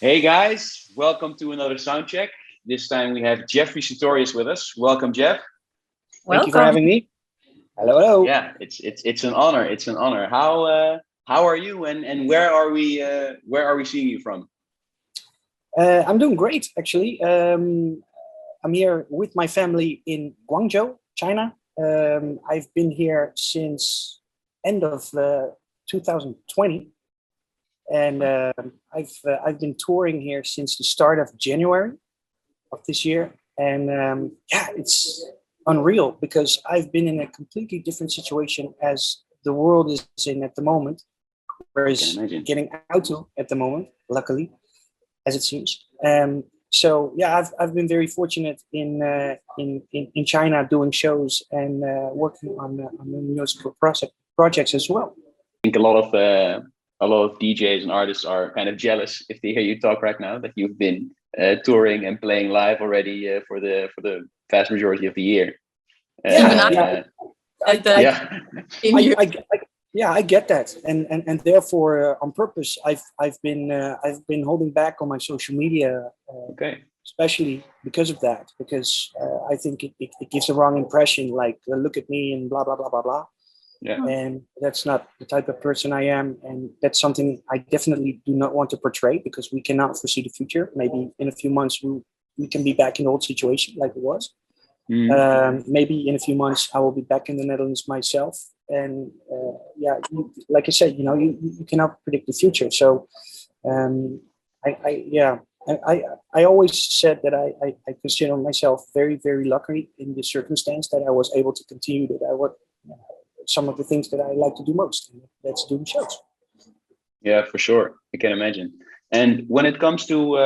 Hey guys, welcome to another sound check. This time we have Jeffrey Sutorius with us. Welcome, Jeff. Thank you for having me. Hello, hello. Yeah, it's an honor. It's an honor. How are you and where are we seeing you from? I'm doing great, actually. I'm here with my family in Guangzhou, China. I've been here since end of 2020, and I've been touring here since the start of January of this year. And yeah, it's unreal because I've been in a completely different situation as the world is in at the moment, whereas getting out to at the moment, luckily, as it seems. So yeah, I've been very fortunate in China doing shows and working on musical projects as well. I think a lot of DJs and artists are kind of jealous if they hear you talk right now that you've been touring and playing live already for the vast majority of the year. I get that, and therefore, on purpose, I've been holding back on my social media, especially because of that, because I think it gives a wrong impression, like look at me and blah blah blah blah blah. Yeah. And that's not the type of person I am, and that's something I definitely do not want to portray because we cannot foresee the future. Maybe in a few months we can be back in the old situation like it was. Maybe in a few months I will be back in the Netherlands myself. And like I said, you cannot predict the future. So I always said that I consider myself very, very lucky in the circumstance that I was able to continue some of the things that I like to do most. And that's doing shows. Yeah, for sure. I can imagine. And when it comes to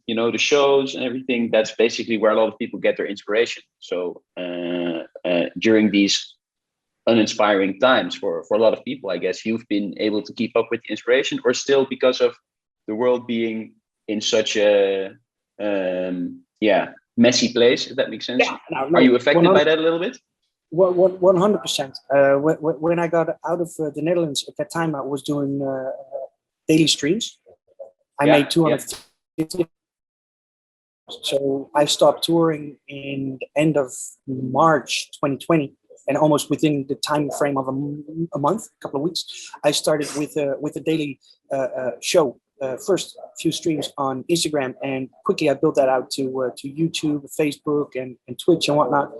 the shows and everything, that's basically where a lot of people get their inspiration. So during these uninspiring times for a lot of people, I guess you've been able to keep up with the inspiration, or still because of the world being in such a messy place, if that makes sense. Yeah, no, are you affected by that a little bit? 100%. When I got out of the Netherlands at that time, I was doing daily streams. I made 250. So I stopped touring in the end of March 2020, and almost within the time frame of a month, a couple of weeks, I started with a daily show. First few streams on Instagram, and quickly I built that out to YouTube, Facebook, and Twitch and whatnot.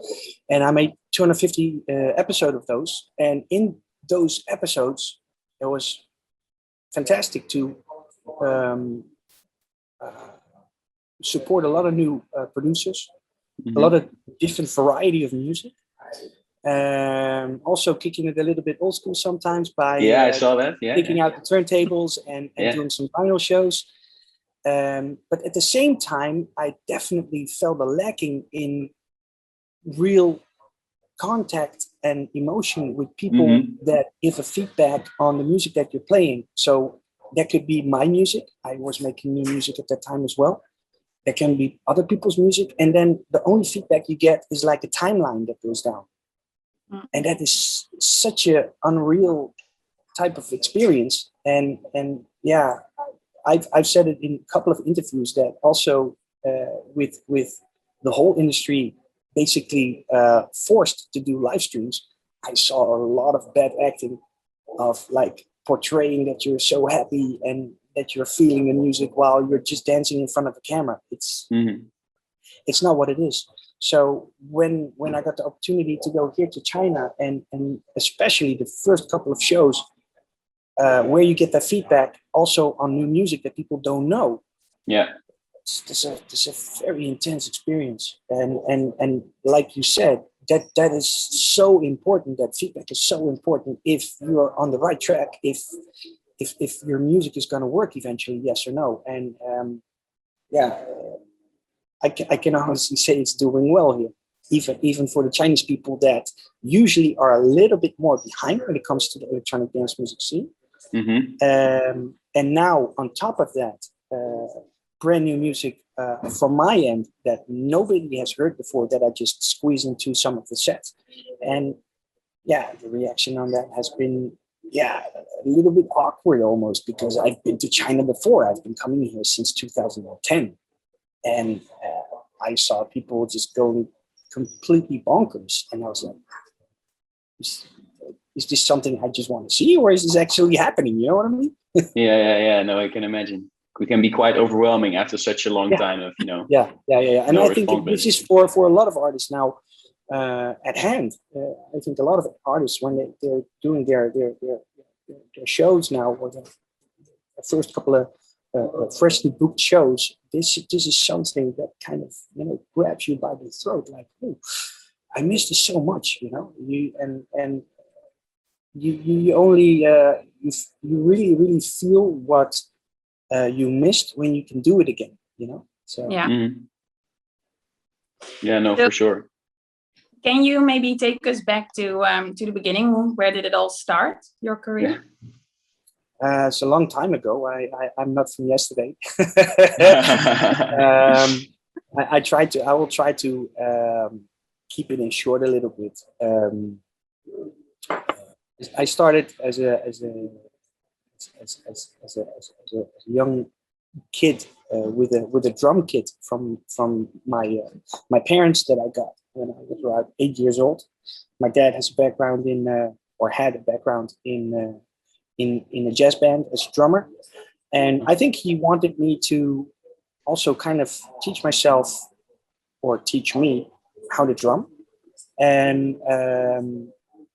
And I made 250 episodes of those. And in those episodes, it was fantastic to support a lot of new producers, a lot of different variety of music. Also kicking it a little bit old school sometimes by I saw that. taking out the turntables and doing some vinyl shows. But at the same time, I definitely felt a lacking in real contact and emotion with people that give a feedback on the music that you're playing. So that could be my music. I was making new music at that time as well. That can be other people's music. And then the only feedback you get is like a timeline that goes down. And that is such an unreal type of experience. And yeah, I've said it in a couple of interviews that also with the whole industry basically forced to do live streams, I saw a lot of bad acting of like portraying that you're so happy and that you're feeling the music while you're just dancing in front of the camera. It's not what it is. So when I got the opportunity to go here to China, and especially the first couple of shows where you get that feedback also on new music that people don't know. Yeah. It's a very intense experience. And like you said, that is so important. That feedback is so important if you're on the right track, if your music is going to work eventually, yes or no. And I can honestly say it's doing well here, even for the Chinese people that usually are a little bit more behind when it comes to the electronic dance music scene. And now on top of that, brand new music from my end that nobody has heard before that I just squeeze into some of the sets. And yeah, the reaction on that has been yeah, a little bit awkward almost, because I've been to China before. I've been coming here since 2010, and I saw people just going completely bonkers, and I was like, is this something I just want to see, or is this actually happening? You know what I mean? Yeah. No, I can imagine. It can be quite overwhelming after such a long time of, Yeah. And no I think this is for a lot of artists now at hand. I think a lot of artists, when they're doing their shows now, or the first couple of freshly booked shows, this is something that kind of grabs you by the throat, like, oh, I missed this so much, you only you really feel what you missed when you can do it again, So yeah. Yeah, no, for sure. Can you maybe take us back to the beginning? Where did it all start, your career? It's a long time ago. I'm not from yesterday. I will try to keep it in short a little bit. I started as a young kid with a drum kit from my parents that I got when I was around 8 years old. My dad has a background had a background in a jazz band as a drummer, and I think he wanted me to also kind of teach me how to drum, and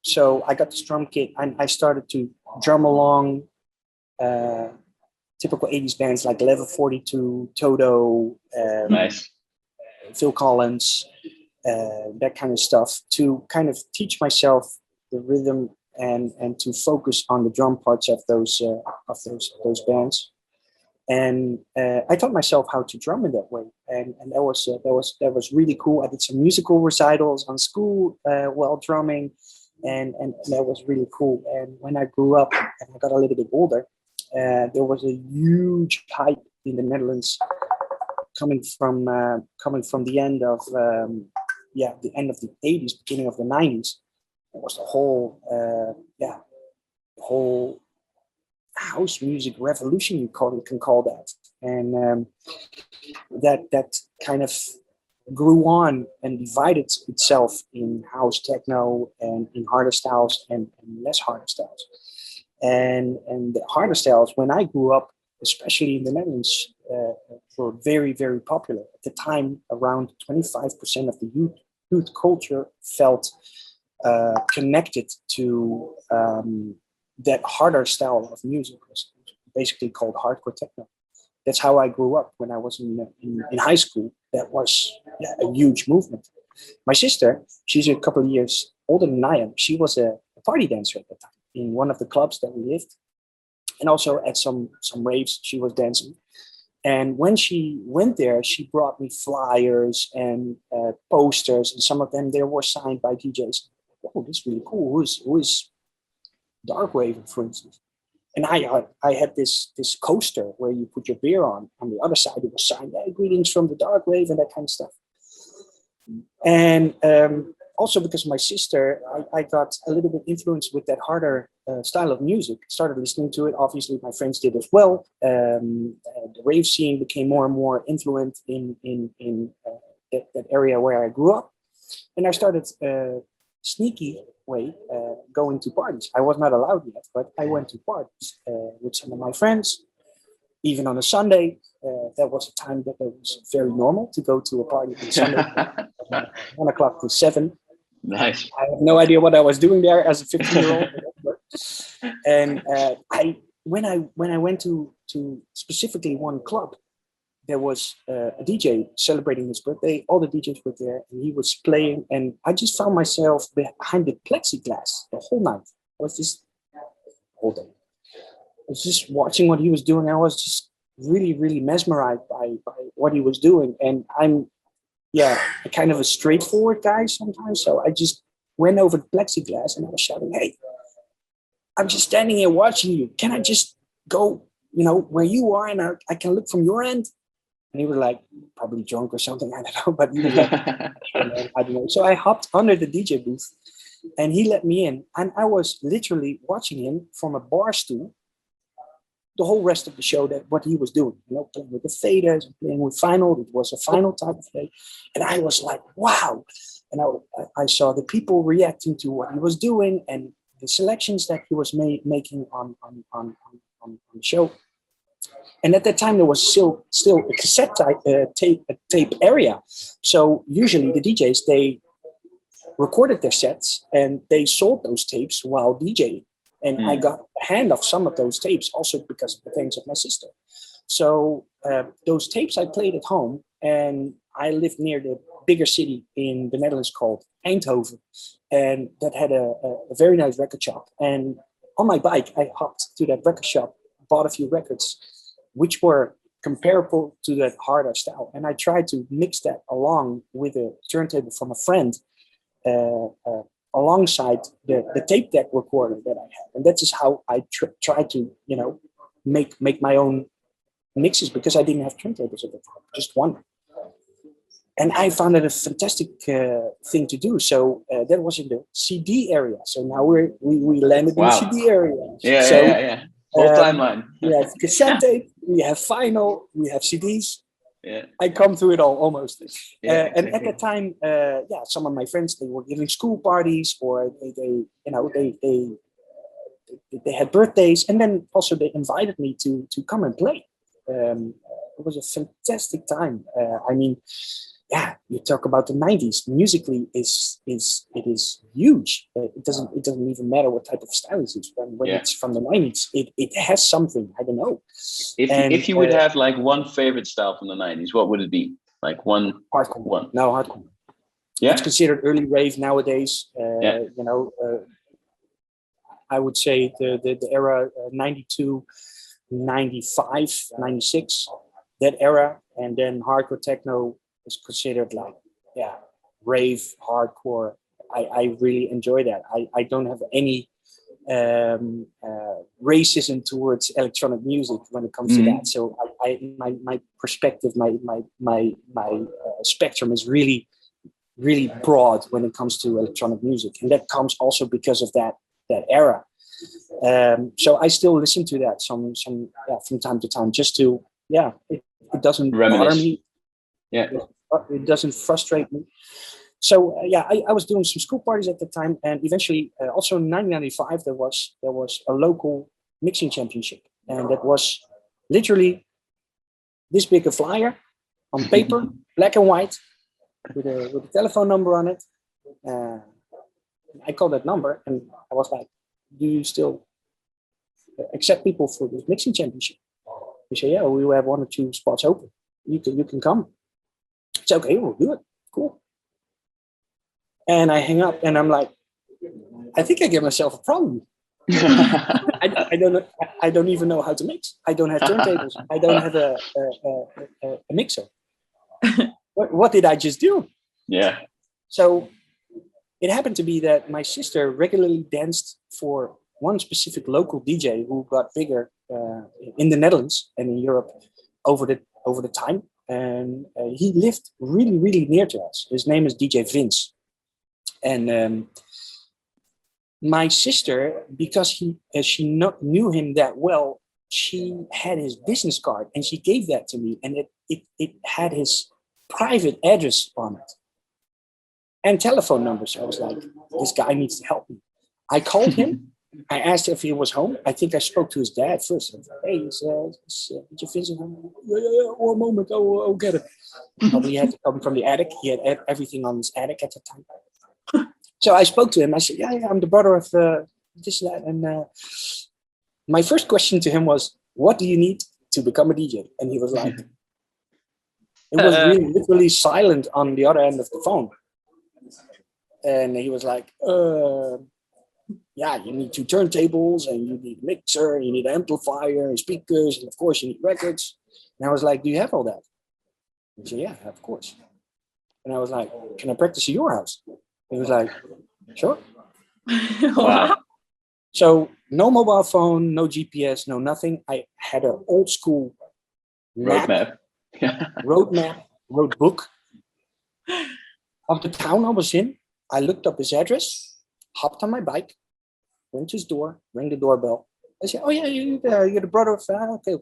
so I got this drum kit and I started to drum along typical 80s bands like Level 42, Toto, nice. Phil Collins, that kind of stuff, to kind of teach myself the rhythm and to focus on the drum parts of those bands. And I taught myself how to drum in that way, and that was really cool. I did some musical recitals on school while drumming, and that was really cool. And when I grew up and I got a little bit older, there was a huge hype in the Netherlands coming from the end of the end of the 80s, beginning of the 90s. It was the whole whole house music revolution, you can call that, and that kind of grew on and divided itself in house techno and in harder styles and less harder styles. And the harder styles, when I grew up, especially in the Netherlands, were very, very popular. At the time, around 25% of the youth culture felt connected to that harder style of music, basically called hardcore techno. That's how I grew up when I was in high school. That was a huge movement. My sister, she's a couple of years older than I am. She was a party dancer at the time in one of the clubs that we lived, and also at some raves she was dancing. And when she went there, she brought me flyers and posters, and some of them, they were signed by DJs. Oh, this is really cool. Who is Dark Raven, for instance? And I had this coaster where you put your beer on. On the other side, it was signed, greetings from the Dark Raven, that kind of stuff. And also because of my sister, I got a little bit influenced with that harder style of music. Started listening to it. Obviously, my friends did as well. The rave scene became more and more influent in that area where I grew up. And I started sneaky way going to parties. I was not allowed yet, but I went to parties with some of my friends. Even on a Sunday, that was a time that it was very normal to go to a party on Sunday, 1 o'clock to 7. Nice. I have no idea what I was doing there as a 15-year-old. And when I went to specifically one club, there was a DJ celebrating his birthday. All the DJs were there, and he was playing. And I just found myself behind the plexiglass the whole night. I was just all day. I was just watching what he was doing. I was just really, really mesmerized by what he was doing. And I'm kind of a straightforward guy sometimes. So I just went over the plexiglass and I was shouting, "Hey, I'm just standing here watching you. Can I just go, where you are, and I can look from your end?" And he was like, probably drunk or something, I don't know. But he was like, I don't know. So I hopped under the DJ booth And he let me in, and I was literally watching him from a bar stool the whole rest of the show, that what he was doing, playing with the faders and playing with vinyl. It was a final type of play. And I was like, wow. And I saw the people reacting to what he was doing and the selections that he was making on the show. And at that time, there was still a cassette tape area. So usually the DJs, they recorded their sets and they sold those tapes while DJing. And I got a hand of some of those tapes also because of the thanks of my sister. So those tapes I played at home, and I lived near the bigger city in the Netherlands called Eindhoven. And that had a very nice record shop. And on my bike, I hopped to that record shop, bought a few records, which were comparable to that harder style. And I tried to mix that along with a turntable from a friend, alongside the tape deck recorder that I had. And that is how I try to, make my own mixes, because I didn't have turntables at the time, just one. And I found it a fantastic thing to do. So that was in the CD area. So now we landed in the CD area. Yeah. Full timeline. We have cassette tape, we have vinyl, we have CDs. Yeah. I come through it all almost. Yeah, and at that time, some of my friends, they were giving school parties, or they had birthdays, and then also they invited me to come and play. It was a fantastic time. You talk about the 90s. Musically, it is huge. It doesn't even matter what type of style it is. When it's from the 90s, it has something. I don't know. If you would have like one favorite style from the 90s, what would it be? Like one hardcore. One. No, hardcore. Yeah. It's considered early rave nowadays. I would say the era 92, 95, 96, that era, and then hardcore techno is considered like, rave, hardcore. I really enjoy that. I don't have any racism towards electronic music when it comes to that. So my perspective, my spectrum is really, really broad when it comes to electronic music, and that comes also because of that era. So I still listen to that some from time to time, just to it doesn't bother me. Yeah, it doesn't frustrate me. So I was doing some school parties at the time, and eventually also in 1995 there was a local mixing championship, and that was literally this big a flyer on paper, black and white, with a telephone number on it. I called that number, and I was like, "Do you still accept people for this mixing championship?" They say, "Yeah, we have 1 or 2 spots open. You can come." It's okay, we'll do it. Cool. And I hang up, and I'm like, I think I get myself a problem. I don't know. I don't even know how to mix. I don't have turntables. I don't have a mixer. What did I just do? Yeah. So it happened to be that my sister regularly danced for one specific local DJ who got bigger in the Netherlands and in Europe over the time. And he lived really, really near to us. His name is DJ Vince. And my sister, because she knew him that well, she had his business card and she gave that to me, and it had his private address on it and telephone number. So I was like, this guy needs to help me. I called him. I asked if he was home. I think I spoke to his dad first. I was like, hey, is DJ Vince home? Yeah. 1 moment. I'll get it. Probably he had to come from the attic. He had everything on his attic at the time. So I spoke to him. I said, yeah, I'm the brother of this lad. And my first question to him was, what do you need to become a DJ? And he was like, it was really literally silent on the other end of the phone. And he was like, you need 2 turntables, and you need a mixer, and you need an amplifier and speakers, and of course you need records. And I was like, do you have all that? He said, yeah, of course. And I was like, can I practice at your house? He was like, sure. Wow. So no mobile phone, no GPS, no nothing. I had an old school roadmap road book of the town I was in. I looked up his address. hopped on my bike, went to his door, rang the doorbell. I said, "Oh yeah, you're the brother of okay.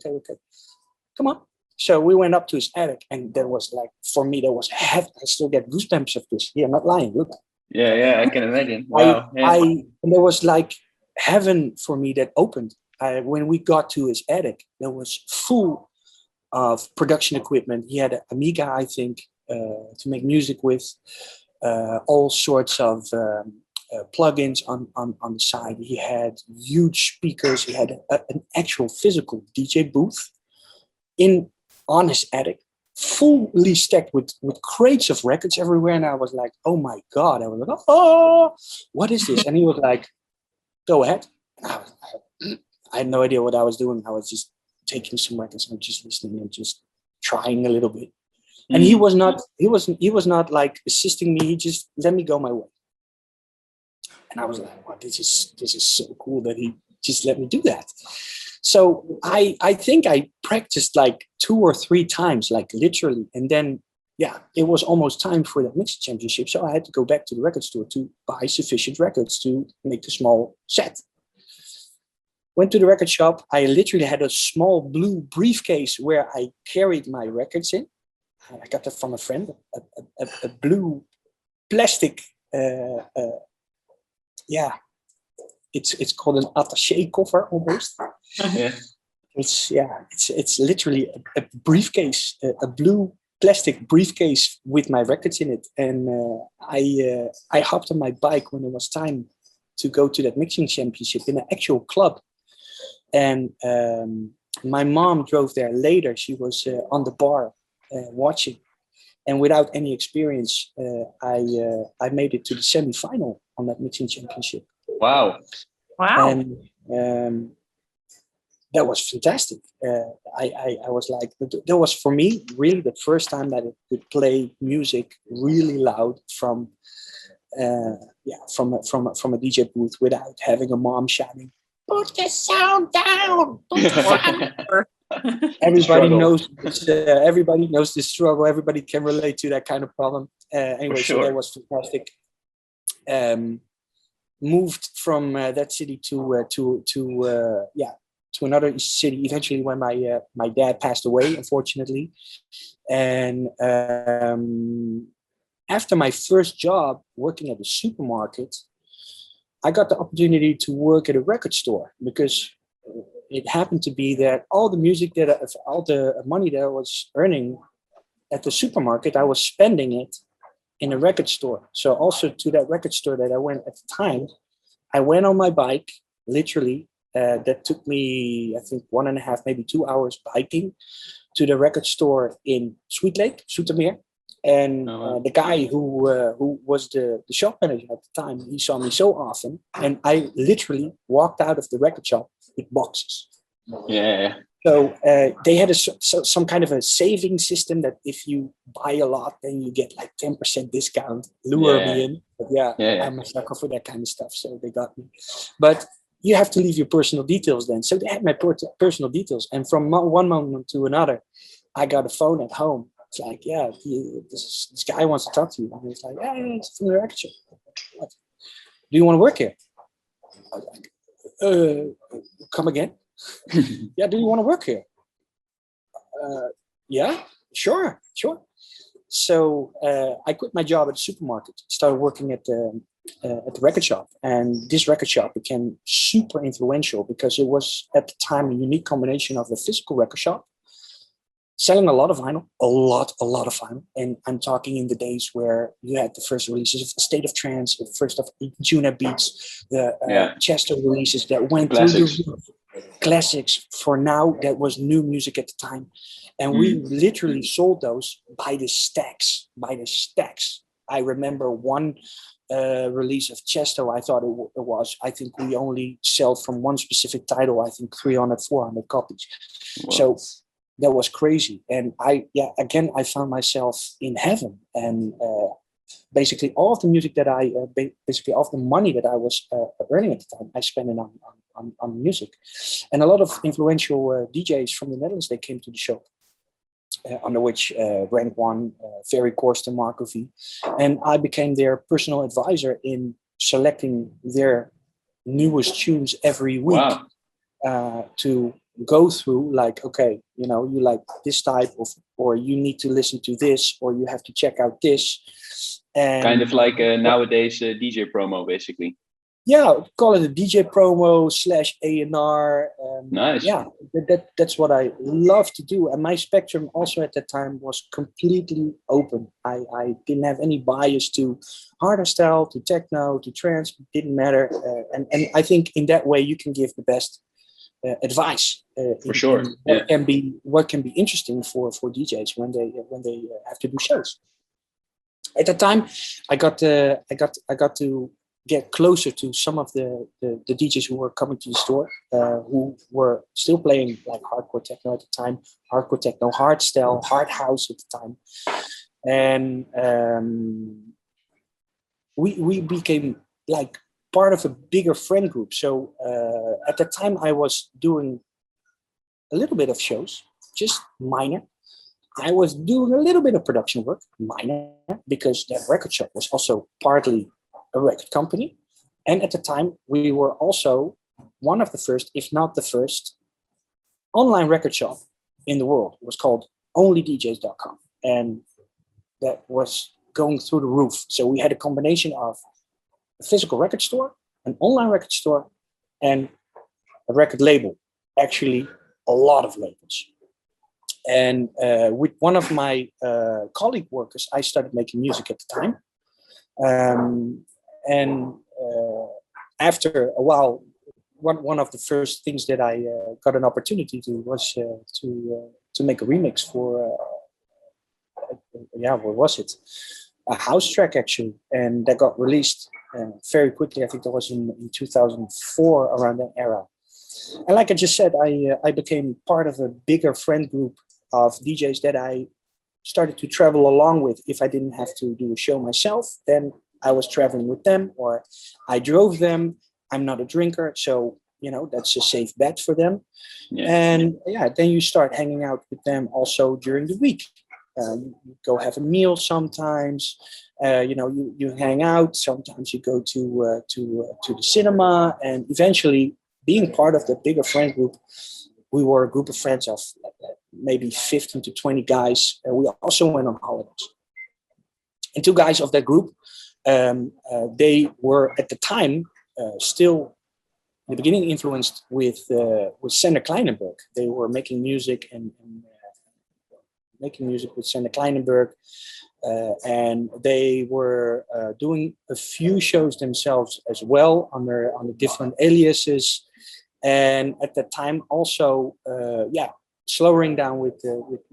Come on." So we went up to his attic, and there was like, for me, there was I still get goosebumps of this. Yeah, I'm not lying. Look. Yeah, I can imagine. Wow. And there was like heaven for me that opened. When we got to his attic, there was full of production equipment. He had an Amiga, I think, to make music with, all sorts of plugins on the side. He had huge speakers. He had an actual physical DJ booth on his attic, fully stacked with crates of records everywhere. And I was like, oh my God. I was like, oh, what is this? And he was like, go ahead. And I had no idea what I was doing. I was just taking some records and just listening and just trying a little bit. And he was not like assisting me. He just let me go my way. And I was like, wow, this is so cool that he just let me do that. So I think I practiced like 2 or 3 times, like literally. And then, it was almost time for the mixing championship. So I had to go back to the record store to buy sufficient records to make the small set. Went to the record shop. I literally had a small blue briefcase where I carried my records in. I got that from a friend, a blue plastic, it's called an attaché cover almost. Yeah. It's literally a briefcase, a blue plastic briefcase with my records in it. And I hopped on my bike when it was time to go to that mixing championship in an actual club. And my mom drove there later. She was on the bar watching. And without any experience, I made it to the semi-final on that mixing championship. Wow. And that was fantastic. I was like, that was for me really the first time that I could play music really loud from a DJ booth without having a mom shouting, "Put the sound down! Put the sound down!" Everybody knows the struggle. Everybody can relate to that kind of problem. Anyway, so that was fantastic. Moved from that city to another city eventually when my dad passed away, unfortunately. And after my first job working at a supermarket, I got the opportunity to work at a record store because it happened to be that all the money that I was earning at the supermarket, I was spending it in a record store. So also to that record store that I went at the time, I went on my bike, literally. That took me, I think, 1.5, maybe 2 hours biking to the record store in Sweet Lake, Zoetermeer. And the guy who was the shop manager at the time, he saw me so often, and I literally walked out of the record shop with boxes. Yeah. So they had some kind of a saving system that if you buy a lot, then you get like 10% discount. Lure me in. But I'm a sucker for that kind of stuff, so they got me. But you have to leave your personal details then. So they had my personal details. And from one moment to another, I got a phone at home. It's like, this guy wants to talk to you. And it's like, it's from the record shop. What? Do you want to work here? I was like, come again? Yeah, do you want to work here? Yeah, sure. So I quit my job at the supermarket, started working at the record shop. And this record shop became super influential because it was at the time a unique combination of a physical record shop, selling a lot of vinyl, a lot of vinyl. And I'm talking in the days where you had the first releases of State of Trance, the first of Juna Beats, the Chester releases that went classics. through the classics. For now, that was new music at the time. And we literally sold those by the stacks. I remember one release of Chesto, I thought it was, I think we only sell from one specific title, I think 300, 400 copies. Wow. So that was crazy. And I found myself in heaven. And basically all of the music that basically all of the money that I was earning at the time, I spent it on music. And a lot of influential DJs from the Netherlands, they came to the show. Under which rank one, Ferry Korsten, Marco V. And I became their personal advisor in selecting their newest tunes every week. Wow. To go through, like, okay, you know, you like this type of, or you need to listen to this, or you have to check out this. And kind of like nowadays DJ promo, basically. Yeah, call it a DJ promo / A&R. Nice. Yeah, that's what I love to do. And my spectrum also at that time was completely open. I didn't have any bias to hardstyle, to techno, to trance. It didn't matter. And I think in that way you can give the best advice. For sure. In what can be interesting for DJs when they have to do shows. At that time, I got to get closer to some of the DJs who were coming to the store, who were still playing like hardcore techno at the time, hardcore techno, hardstyle, hard house at the time, and we became like part of a bigger friend group. So at the time, I was doing a little bit of shows, just minor. I was doing a little bit of production work, minor, because that record shop was also partly a record company. And at the time, we were also one of the first, if not the first, online record shop in the world. It was called onlydjs.com. And that was going through the roof. So we had a combination of a physical record store, an online record store, and a record label. Actually, a lot of labels. And with one of my colleague workers, I started making music at the time. And after a while, one of the first things that I got an opportunity to was to make a remix for, what was it? A house track, actually. And that got released very quickly. I think that was in 2004, around that era. And like I just said, I became part of a bigger friend group of DJs that I started to travel along with. If I didn't have to do a show myself, then I was traveling with them, or I drove them. I'm not a drinker, so that's a safe bet for them. Yeah. And then you start hanging out with them also during the week. You go have a meal sometimes. You hang out. Sometimes you go to the cinema, and eventually, being part of the bigger friend group, we were a group of friends of maybe 15 to 20 guys. And we also went on holidays. And two guys of that group, they were at the time still in the beginning influenced with Sander Kleinenberg. They were making music and making music with Sander Kleinenberg. And they were doing a few shows themselves as well under different aliases. And at that time also, slowing down with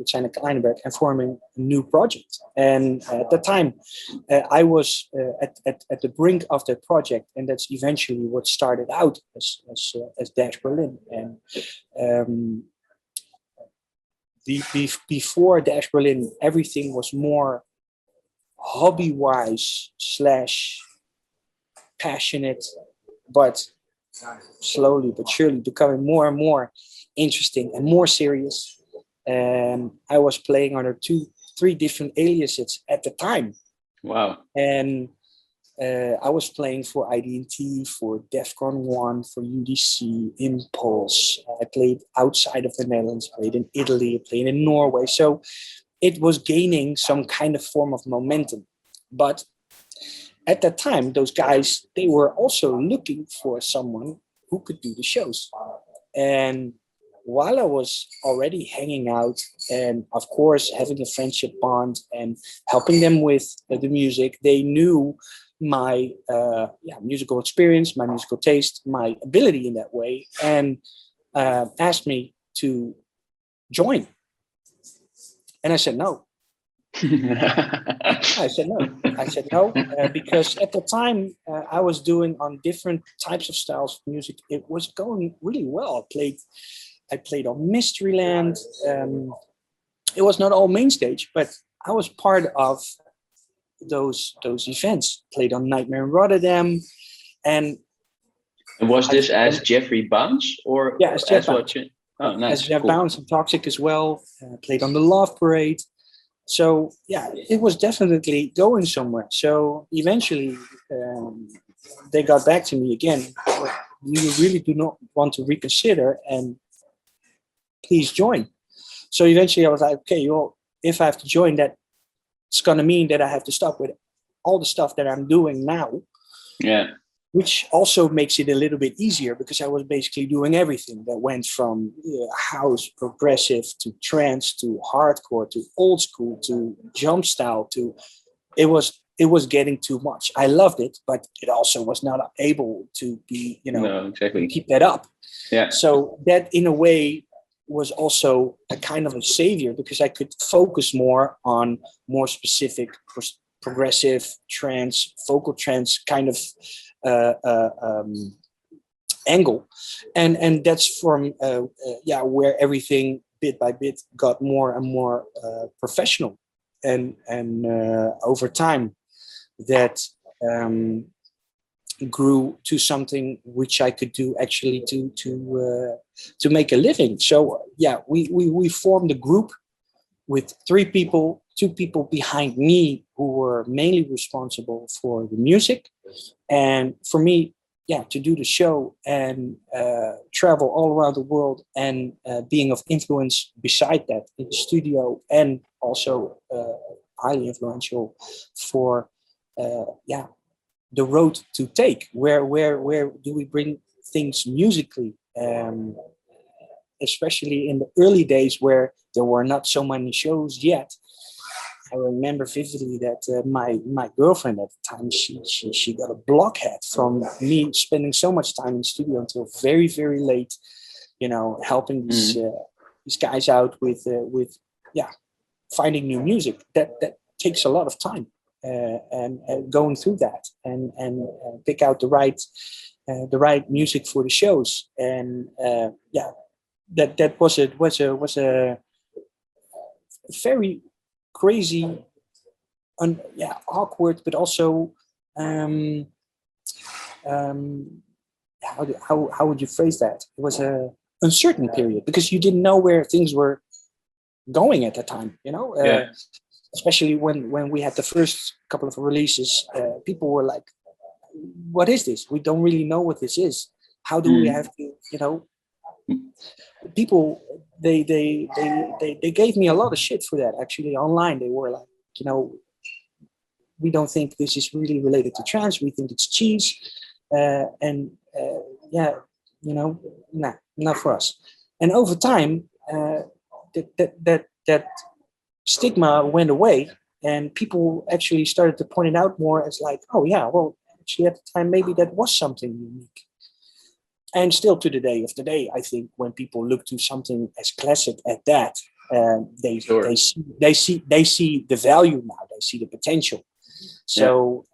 Sander Kleinenberg and forming a new project. And at the time, I was at the brink of that project, and that's eventually what started out as Dash Berlin. And before Dash Berlin, everything was more hobby-wise / passionate, but slowly but surely becoming more and more interesting and more serious. I was playing under 2-3 different aliases at the time. Wow. And I was playing for ID&T, for Defcon 1, for UDC, Impulse. I played outside of the Netherlands, played in Italy, played in Norway. So it was gaining some kind of form of momentum. But at that time, those guys, they were also looking for someone who could do the shows. And while I was already hanging out and, of course, having a friendship bond and helping them with the music, they knew my musical experience, my musical taste, my ability in that way, and asked me to join. And I said no. I said no because at the time I was doing on different types of styles of music. It was going really well. I played on Mysteryland. It was not all main stage, but I was part of those events. Played on Nightmare in Rotterdam, and was this as Jeffrey Bounce or as Jeff Bounce? Oh, nice. As Jeff Bounce and Toxic as well. Played on the Love Parade. So it was definitely going somewhere. So eventually, they got back to me again. You really do not want to reconsider, and please join. So eventually I was like, okay, well, if I have to join, that it's going to mean that I have to stop with all the stuff that I'm doing now. Yeah. Which also makes it a little bit easier, because I was basically doing everything that went from house, progressive, to trance, to hardcore, to old school, to jump style, to it was getting too much. I loved it, but it also was not able to be, No, exactly. keep that up. Yeah. So that in a way was also a kind of a savior, because I could focus more on more specific progressive trance, vocal trance kind of angle, and that's from where everything bit by bit got more and more professional, and over time that grew to something which I could do actually to make a living. So we formed a group with 3 people, 2 people behind me who were mainly responsible for the music, and for me, to do the show and travel all around the world, and being of influence beside that in the studio, and also highly influential for the road to take. Where do we bring things musically? Especially in the early days where there were not so many shows yet. I remember vividly that my girlfriend at the time, she got a blockhead from me spending so much time in the studio until very, very late, helping these guys out with finding new music. That takes a lot of time, and going through that and pick out the right music for the shows, and that was a very crazy, awkward, but also how would you phrase that? It was a uncertain period, because you didn't know where things were going at the time. Especially when we had the first couple of releases, people were like, "What is this? We don't really know what this is. How do we have to?" People they gave me a lot of shit for that. Actually, online they were like, we don't think this is really related to trance. We think it's cheese, not for us. And over time, that stigma went away, and people actually started to point it out more as like, oh yeah, well, actually at the time maybe that was something unique. And still to the day of today, I think when people look to something as classic as that, they see the value now. They see the potential. So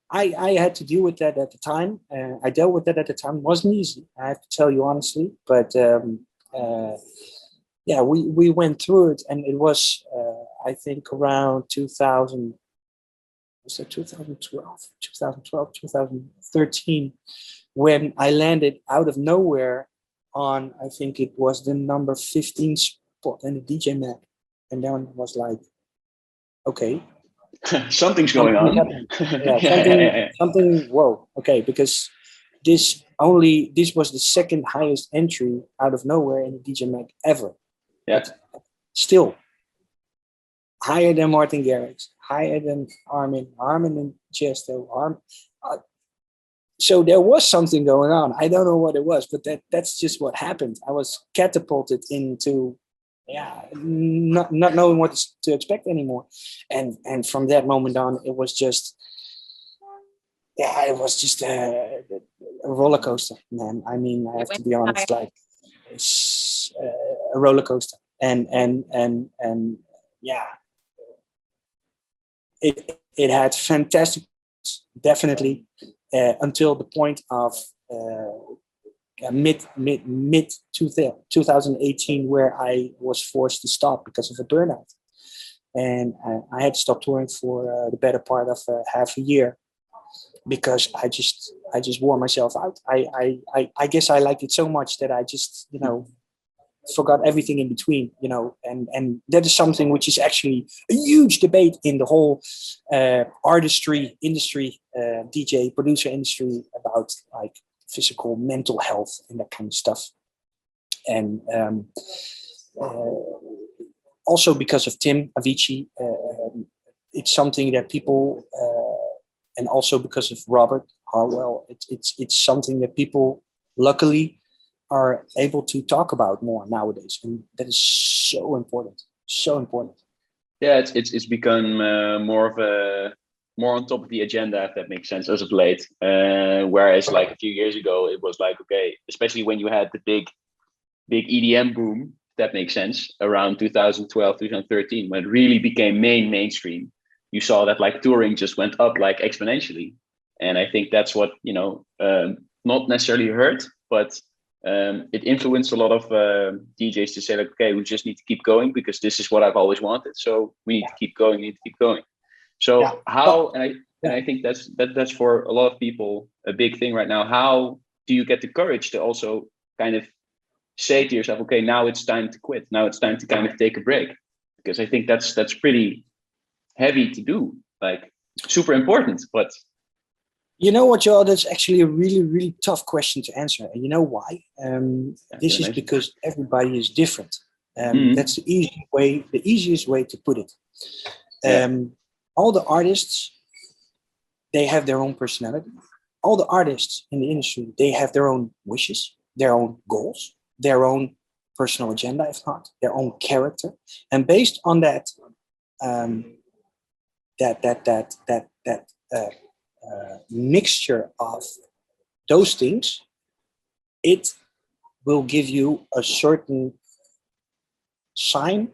I had to deal with that at the time. I dealt with that at the time. It wasn't easy, I have to tell you honestly. But we went through it, and it was I think around 2000. Was it 2012, 2013, when I landed out of nowhere on, I think it was the number 15 spot in the DJ Mag. And then it was like, okay. Something's going on. Something, whoa, okay, because this was the second highest entry out of nowhere in the DJ Mag ever. Yeah. But still, higher than Martin Garrix, higher than Armin and Chesto. So there was something going on. I don't know what it was, but that's just what happened. I was catapulted into, not knowing what to expect anymore. And from that moment on, it was just, a roller coaster, man. I mean, I have to be honest, like, it's a roller coaster. And it had fantastic, definitely, until the point of mid 2018, where I was forced to stop because of a burnout, and I had to stop touring for the better part of half a year, because I just wore myself out. I guess I liked it so much that I just forgot everything in between, and that is something which is actually a huge debate in the whole artistry industry, DJ producer industry, about like physical, mental health and that kind of stuff. And also because of Tim Avicii, it's something that people, and also because of Robert Harwell, it's something that people luckily are able to talk about more nowadays, and that is so important. So important. Yeah, it's become more on top of the agenda, if that makes sense, as of late. Whereas like a few years ago, it was like, okay, especially when you had the big EDM boom, if that makes sense, around 2012, 2013, when it really became mainstream. You saw that like touring just went up like exponentially, and I think that's what not necessarily hurt, but it influenced a lot of DJs to say like, okay, we just need to keep going because this is what I've always wanted. So we need to keep going. So how, and I think that's for a lot of people a big thing right now. How do you get the courage to also kind of say to yourself, okay, now it's time to quit. Now it's time to kind of take a break, because I think that's pretty heavy to do, like super important. But you know what, Joel, that's actually a really, really tough question to answer. And you know why? This is because everybody is different. That's the easiest way to put it. All the artists, they have their own personality. All the artists in the industry, they have their own wishes, their own goals, their own personal agenda, if not, their own character. And based on that, mixture of those things, it will give you a certain sign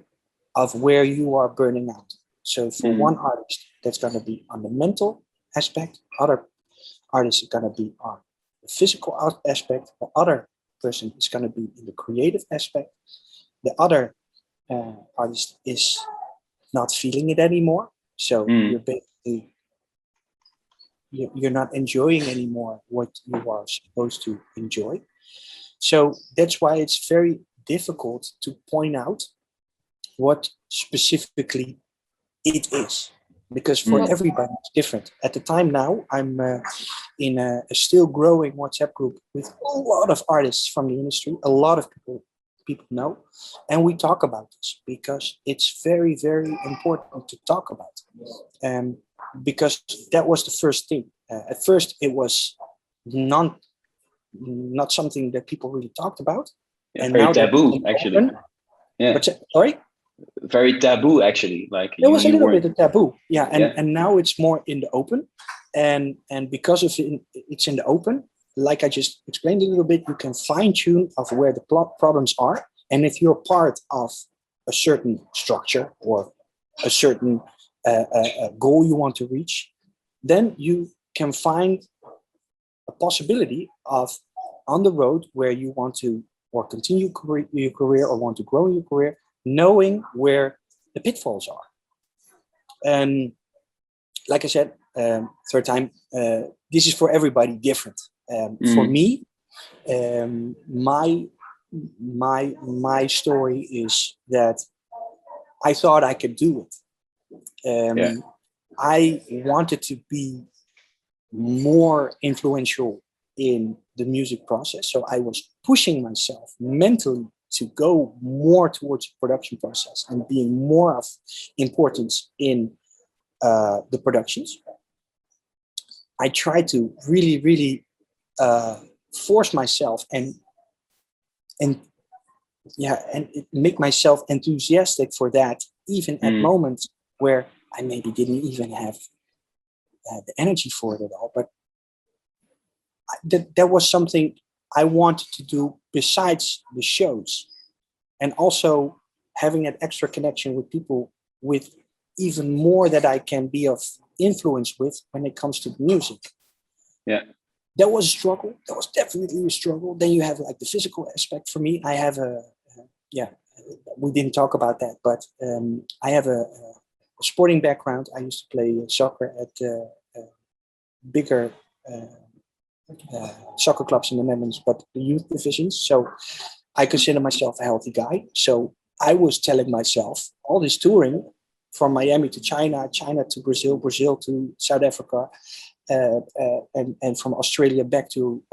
of where you are burning out. So for one artist, that's going to be on the mental aspect. Other artists are going to be on the physical aspect. The other person is going to be in the creative aspect. The other artist is not feeling it anymore. So you're basically you're not enjoying anymore what you are supposed to enjoy. So that's why it's very difficult to point out what specifically it is, because for everybody it's different. At the time now, I'm in a still growing WhatsApp group with a lot of artists from the industry. A lot of people know, and we talk about this because it's very, very important to talk about. Because that was the first thing. At first, it was not something that people really talked about, and very now taboo, actually. Open. Yeah. Sorry. Very taboo, actually. Like it was a little bit of taboo, and now it's more in the open, and because of it's in the open, like I just explained a little bit, you can fine tune of where the problems are, and if you're part of a certain structure or a certain goal you want to reach, then you can find a possibility of on the road where you want to or continue your career or want to grow in your career, knowing where the pitfalls are. And like I said, third time, this is for everybody different. For me, my story is that I thought I could do it. I wanted to be more influential in the music process, so I was pushing myself mentally to go more towards the production process and being more of importance in the productions. I tried to really, really force myself and make myself enthusiastic for that, even at moments where I maybe didn't even have the energy for it at all. But that was something I wanted to do besides the shows, and also having an extra connection with people with even more that I can be of influence with when it comes to the music. Yeah. That was a struggle. That was definitely a struggle. Then you have like the physical aspect. For me, I have we didn't talk about that, but I have a sporting background. I used to play soccer at bigger soccer clubs in the Netherlands, but the youth divisions. So I consider myself a healthy guy. So I was telling myself all this touring from Miami to China, China to Brazil, Brazil to South Africa, and from Australia back to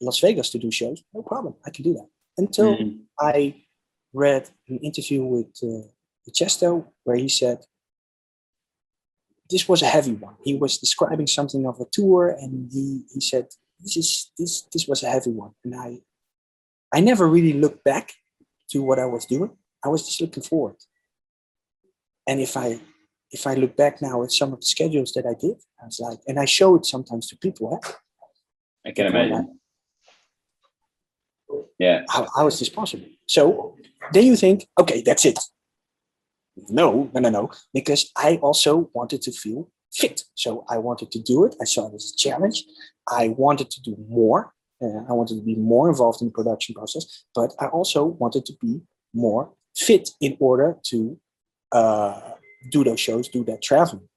Las Vegas to do shows. No problem. I can do that. Until I read an interview with Chesto where he said, this was a heavy one. He was describing something of a tour, and he said, this was a heavy one. And I never really looked back to what I was doing. I was just looking forward. And if I look back now at some of the schedules that I did, I was like, and I show it sometimes to people. I can imagine. Yeah. How is this possible? So then you think, okay, that's it. No, because I also wanted to feel fit. So I wanted to do it. I saw it as a challenge. I wanted to do more. I wanted to be more involved in the production process, but I also wanted to be more fit in order to do those shows, do that traveling.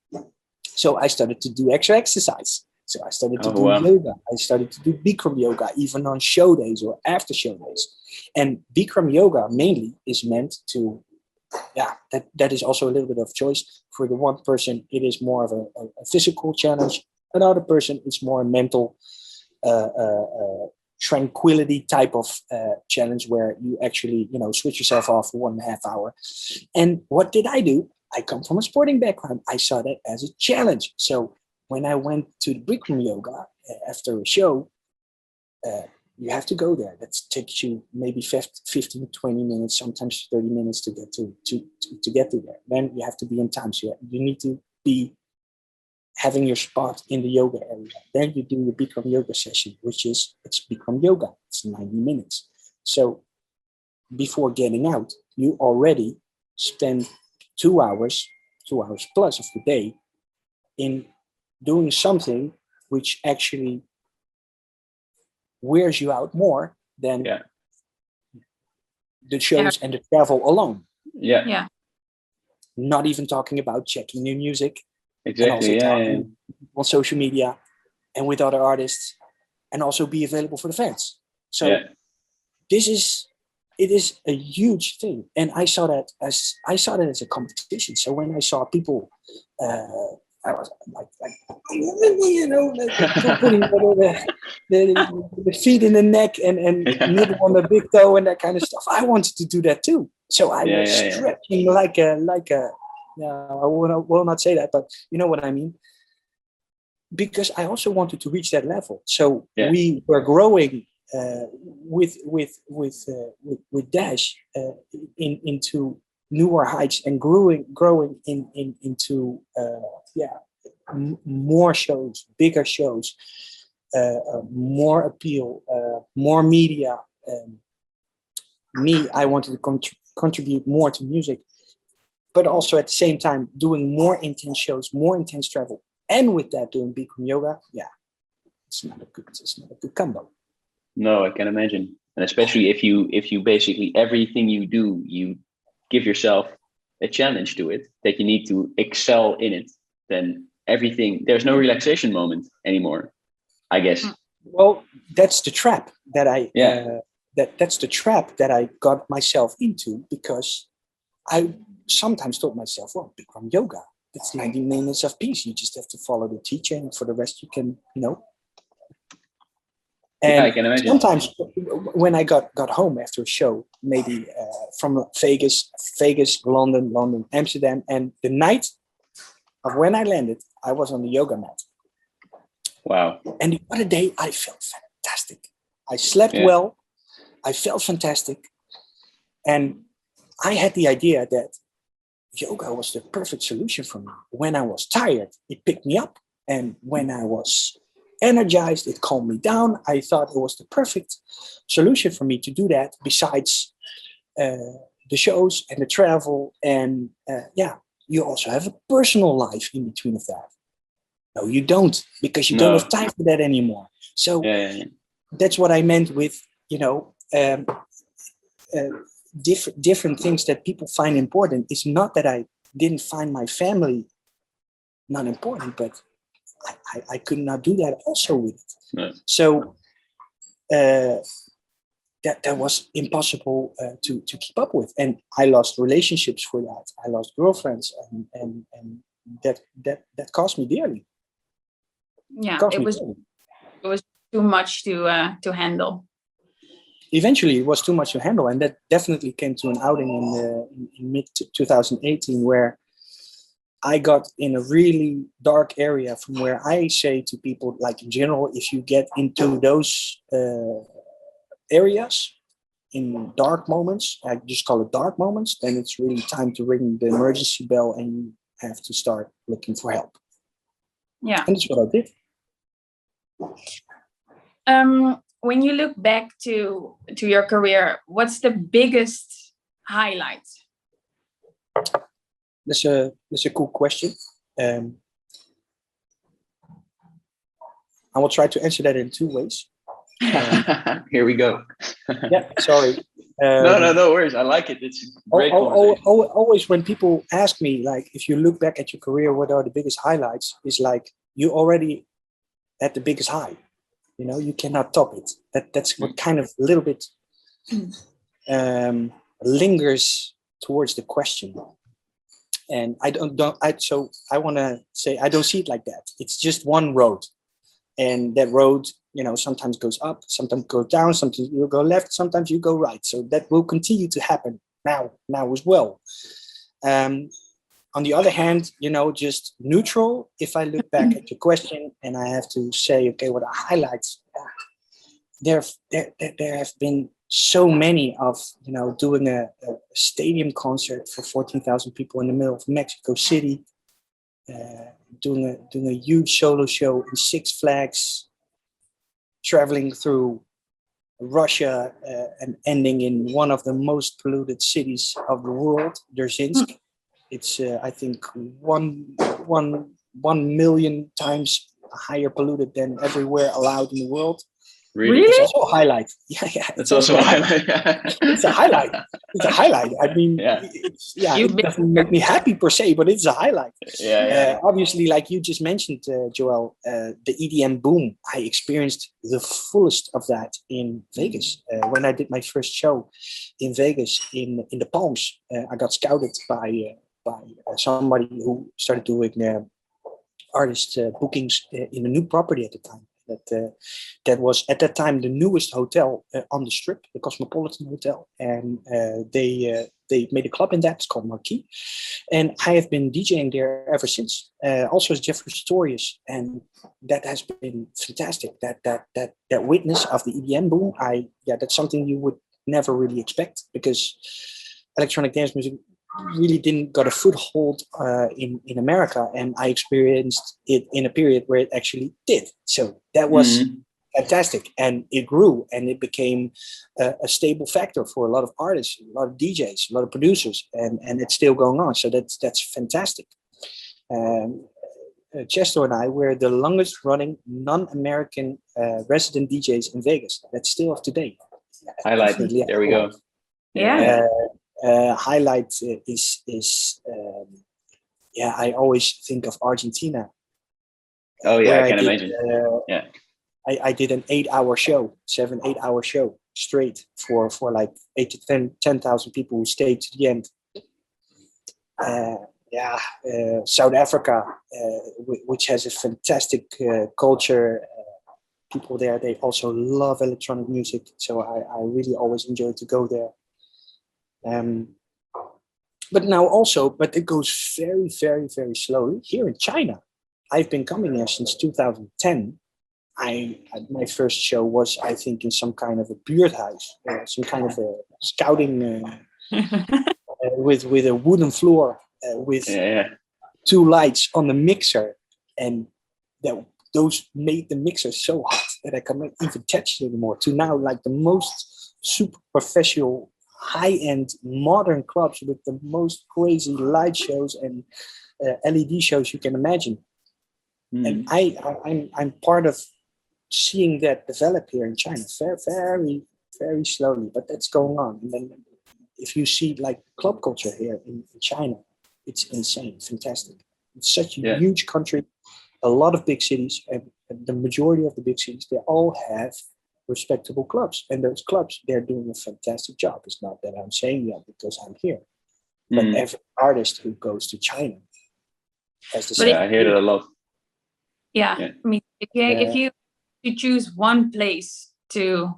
So I started to do extra exercise. So I started to do yoga. I started to do Bikram yoga, even on show days or after show days. And Bikram yoga mainly is meant to, that is also a little bit of choice. For the one person, it is more of a physical challenge. Another person, it's more a mental tranquility type of challenge where you actually, switch yourself off for 1.5 hours. And what did I do? I come from a sporting background. I saw that as a challenge. So when I went to the Bikram yoga after a show, you have to go there. That takes you maybe 15, 20 minutes, sometimes 30 minutes to get to get to there. Then you have to be in time. So you need to be having your spot in the yoga area. Then you do your Bikram yoga session, it's Bikram yoga. It's 90 minutes. So before getting out, you already spend 2 hours plus of the day in doing something which actually wears you out more than the shows and the travel alone. Yeah. Not even talking about checking new music. Exactly. And also talking on social media and with other artists, and also be available for the fans. So it is a huge thing, and I saw that as a competition. So when I saw people, I was like putting the feet in the neck and nibble on the big toe and that kind of stuff. I wanted to do that too. So I was stretching like a. I will not say that, but you know what I mean. Because I also wanted to reach that level. So we were growing with Dash into newer heights and growing into more shows, bigger shows, more appeal, more media. I wanted to contribute more to music, but also at the same time doing more intense shows, more intense travel, and with that doing Bikram yoga. It's not a good combo. No, I can imagine. And especially if you basically everything you do, you give yourself a challenge to it that you need to excel in it, then there's no relaxation moment anymore, I guess. Well, that's the trap that that's the trap that I got myself into, because I sometimes told myself, well, Bikram yoga, it's 90 minutes of peace. You just have to follow the teacher, and for the rest you can, And I can imagine. Sometimes when I got home after a show, maybe from Vegas, London, Amsterdam, and the night of when I landed, I was on the yoga mat. Wow. And the other day, I felt fantastic. I slept well. I felt fantastic. And I had the idea that yoga was the perfect solution for me. When I was tired, it picked me up. And when I was energized, it calmed me down. I thought it was the perfect solution for me to do that, besides the shows and the travel. And you also have a personal life in between of that. No, you don't, because you don't have time for that anymore. So that's what I meant with, different things that people find important. It's not that I didn't find my family not important, but I could not do that also with it. No. So that was impossible to keep up with, and I lost relationships for that. I lost girlfriends, and that cost me dearly. Yeah, it was too much to handle. Eventually, it was too much to handle, and that definitely came to an outing in mid 2018, where I got in a really dark area. From where I say to people, like in general, if you get into those areas in dark moments, I just call it dark moments, then it's really time to ring the emergency bell and you have to start looking for help. Yeah. And that's what I did. When you look back to your career, what's the biggest highlight? That's a cool question. I will try to answer that in two ways. Here we go. Yeah, sorry. No worries. I like it. It's a great conversation. Always when people ask me, like, if you look back at your career, what are the biggest highlights? Is like, you already at the biggest high. You know, you cannot top it. That's what kind of a little bit lingers towards the question. And I want to say, I don't see it like that. It's just one road. And that road, you know, sometimes goes up, sometimes goes down, sometimes you go left, sometimes you go right. So that will continue to happen now as well. On the other hand, you know, just neutral, if I look back at your question and I have to say, okay, what are highlights? There have been so many of, you know, doing a stadium concert for 14,000 people in the middle of Mexico City, doing a huge solo show in Six Flags, traveling through Russia and ending in one of the most polluted cities of the world, Dzerzhinsk. It's I think one million times higher polluted than everywhere allowed in the world. Really? It's also a highlight. Yeah. It's also a highlight. It's a highlight. It's a highlight. I mean, it doesn't make me happy per se, but it's a highlight. Yeah. Obviously, like you just mentioned, Joël, the EDM boom, I experienced the fullest of that in Vegas. When I did my first show in Vegas in the Palms, I got scouted by somebody who started doing artist bookings in a new property at the time. That was at that time the newest hotel on the Strip, the Cosmopolitan Hotel, and they made a club in that. It's called Marquee, and I have been DJing there ever since. Also as Jeffrey Sutorius, and that has been fantastic. That witness of the EDM boom, that's something you would never really expect, because electronic dance music really didn't got a foothold in America, and I experienced it in a period where it actually did. So that was fantastic, and it grew, and it became a stable factor for a lot of artists, a lot of DJs, a lot of producers, and it's still going on. So that's fantastic. Chesto and I were the longest running non-American resident DJs in Vegas. That's still of today. Highlight. There we go. Yeah. Highlight is I always think of Argentina. Oh yeah, I can imagine. I did an 8-hour show, 7-8 hour show straight for like 8,000 to 10,000 people who stayed to the end. South Africa, which has a fantastic culture. People there, they also love electronic music, so I really always enjoy to go there. But it goes very, very, very slowly. Here in China, I've been coming here since 2010. My first show was, I think, in some kind of a buurthuis, some kind of a scouting with a wooden floor with 2 lights on the mixer, and those made the mixer so hot that I cannot even touch it anymore. To now, like the most super professional, high-end modern clubs with the most crazy light shows and LED shows you can imagine. And I'm part of seeing that develop here in China very, very, very slowly, but that's going on. And then if you see like club culture here in China, it's insane, fantastic. It's such a huge country, a lot of big cities, and the majority of the big cities, they all have respectable clubs, and those clubs, they're doing a fantastic job. It's not that I'm saying that because I'm here, but every artist who goes to China has the same. I hear that a lot. Yeah. I mean, if you choose one place to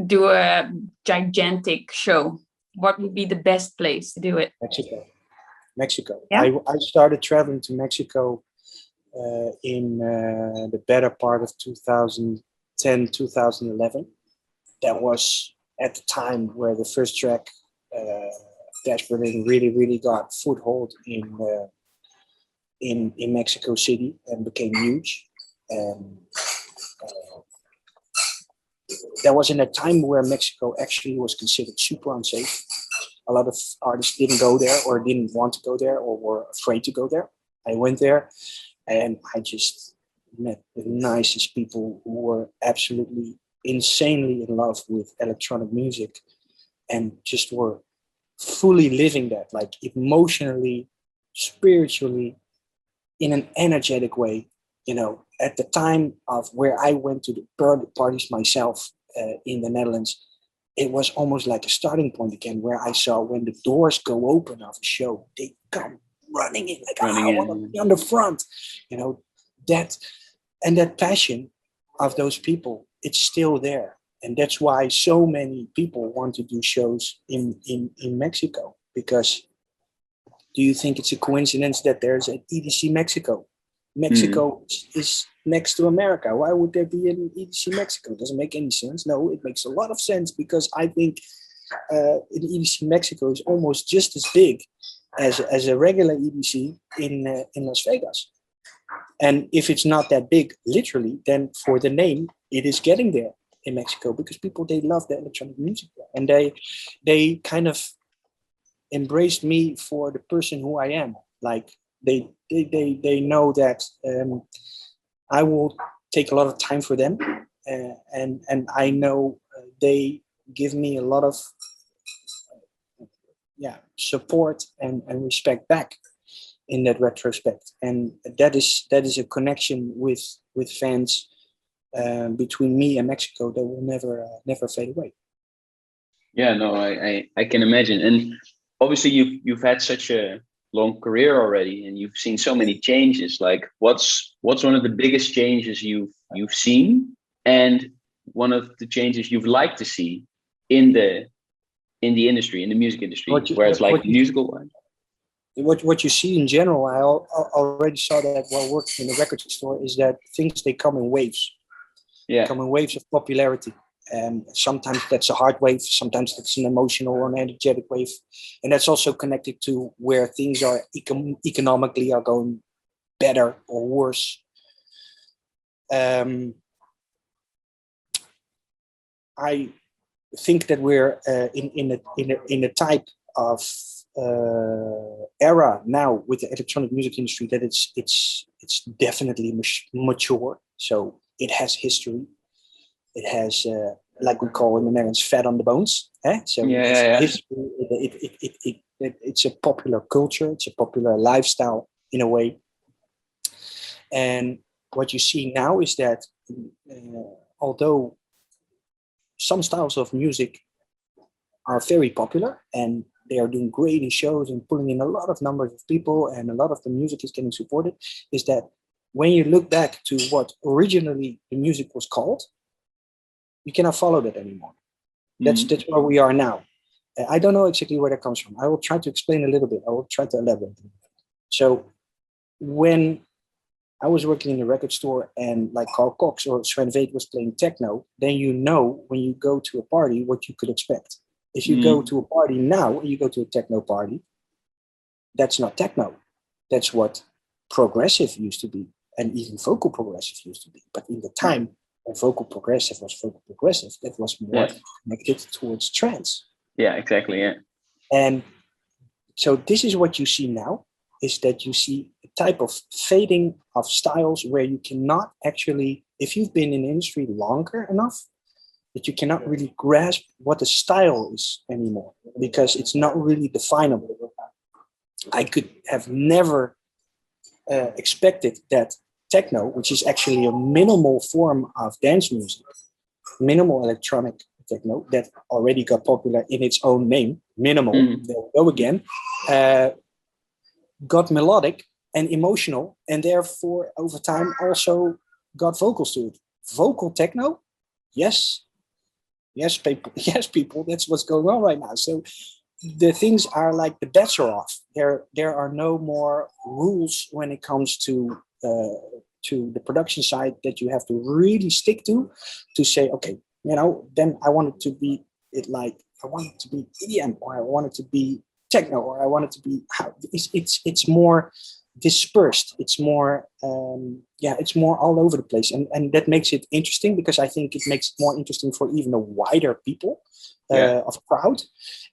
do a gigantic show, what would be the best place to do it? Mexico. Yeah? I started traveling to Mexico in the better part of 2010, 2011. That was at the time where the first track, Dash Berlin, really got foothold in Mexico City and became huge. And that was in a time where Mexico actually was considered super unsafe. A lot of artists didn't go there or didn't want to go there or were afraid to go there. I went there and I just met the nicest people who were absolutely insanely in love with electronic music and just were fully living that, like emotionally, spiritually, in an energetic way. You know, at the time of where I went to the parties myself in the Netherlands, it was almost like a starting point again, where I saw when the doors go open of a show, they come running in, like, I want to be on the front. You know, that passion of those people, it's still there. And that's why so many people want to do shows in Mexico. Because do you think it's a coincidence that there's an EDC Mexico? Mexico is next to America. Why would there be an EDC Mexico? It doesn't make any sense. No, it makes a lot of sense because I think an EDC Mexico is almost just as big as a regular EDC in Las Vegas. And if it's not that big, literally, then for the name, it is getting there in Mexico because people, they love the electronic music there. And they kind of embraced me for the person who I am. Like they know that I will take a lot of time for them, and I know they give me a lot of support and respect back in that retrospect. And that is a connection with fans between me and Mexico that will never fade away. Yeah, no, I can imagine. And obviously you've had such a long career already, and you've seen so many changes. Like, what's one of the biggest changes you've seen, and one of the changes you've liked to see in the industry, in the music industry, where it's like musical one? What you see in general, I already saw that while working in a record store, is that things, they come in waves. Yeah, come in waves of popularity. And sometimes that's a hard wave, sometimes that's an emotional or an energetic wave. And that's also connected to where things are economically are going better or worse. I think that we're in a type of era now with the electronic music industry that it's definitely mature. So it has history. It has, like we call in the Netherlands, fat on the bones. So it's a popular culture. It's a popular lifestyle in a way. And what you see now is that although some styles of music are very popular and they are doing great in shows and pulling in a lot of numbers of people and a lot of the music is getting supported, is that when you look back to what originally the music was called, we cannot follow that anymore. That's where we are now. I don't know exactly where that comes from. I will try to explain a little bit. I will try to elaborate. So when I was working in a record store and like Carl Cox or Sven Väth was playing techno, then you know when you go to a party what you could expect. If you go to a party now and you go to a techno party, that's not techno. That's what progressive used to be, and even vocal progressive used to be. But in the time when vocal progressive was vocal progressive, that was more connected towards trance. Yeah, exactly. Yeah. And so this is what you see now, is that you see a type of fading of styles where you cannot actually, if you've been in the industry longer enough, that you cannot really grasp what the style is anymore, because it's not really definable. I could have never expected that techno, which is actually a minimal form of dance music, minimal electronic techno that already got popular in its own name, minimal, there we go again, got melodic and emotional, and therefore over time also got vocals to it. Vocal techno, yes, people, yes, people, that's what's going on right now. So the things are like the bets are off. There are no more rules when it comes to the production side that you have to really stick to say, okay, then I want it to be I want it to be EDM, or I want it to be techno, or I want it to be it's more dispersed. It's more it's more all over the place, and that makes it interesting, because I think it makes it more interesting for even a wider people of crowd.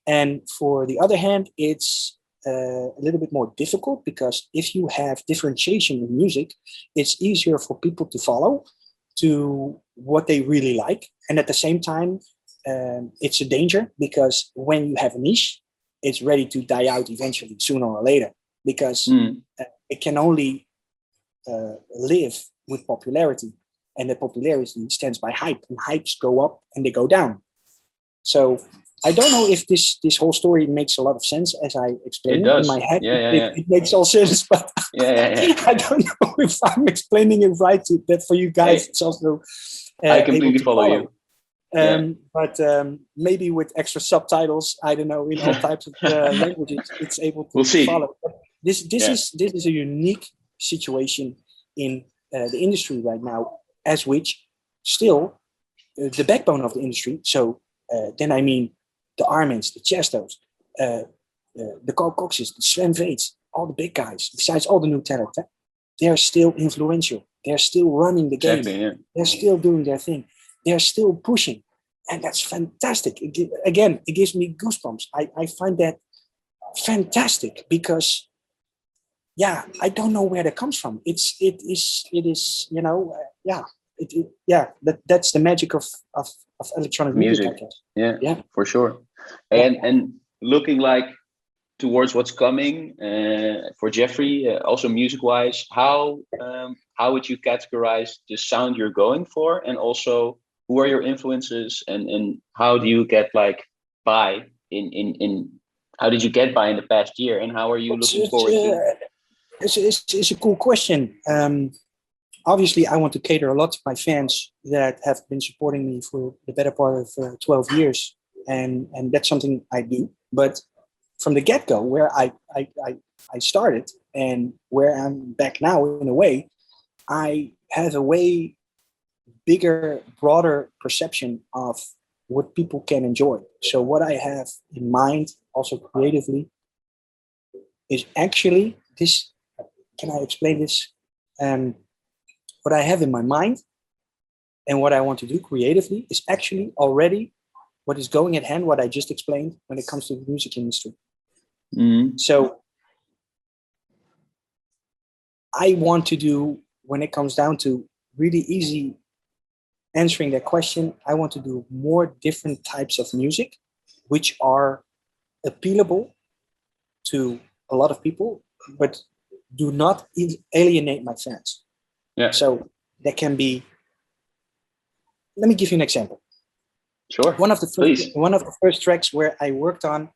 And for the other hand, it's a little bit more difficult, because if you have differentiation in music, it's easier for people to follow to what they really like. And at the same time, it's a danger, because when you have a niche, it's ready to die out eventually, sooner or later, because it can only live with popularity, and the popularity stands by hype, and hypes go up and they go down. So I don't know if this whole story makes a lot of sense as I explained it in my head. It makes all sense, but I don't know if I'm explaining it right. That for you guys, it's also I completely follow you. But maybe with extra subtitles, I don't know, in all types of languages, it's able to follow. But this is a unique situation in the industry right now, as which still the backbone of the industry. So then I mean the Armins, the Chestos, the Carl Coxes, the Sven Vates, all the big guys, besides all the new talent, they're still influential. They're still running the game. Exactly, They're still doing their thing. They're still pushing. And that's fantastic. It gives me goosebumps. I find that fantastic, because I don't know where that comes from. It is that's the magic of electronic music, I guess. Yeah, for sure. And looking like towards what's coming for Jeffrey, also music wise, how would you categorize the sound you're going for, and also who are your influences, and how do you get by in how did you get by in the past year, and how are you looking forward to? It's a cool question. Obviously, I want to cater a lot to my fans that have been supporting me for the better part of 12 years. And that's something I do. But from the get-go, where I started and where I'm back now, in a way, I have a way bigger, broader perception of what people can enjoy. So what I have in mind, also creatively, is actually this. Can I explain this? What I have in my mind and what I want to do creatively is actually already what is going at hand, what I just explained when it comes to the music industry. So I want to do, when it comes down to really easy answering that question, I want to do more different types of music, which are appealable to a lot of people, but do not alienate my fans. So that can be, let me give you an example. Sure. One of the first tracks where I worked on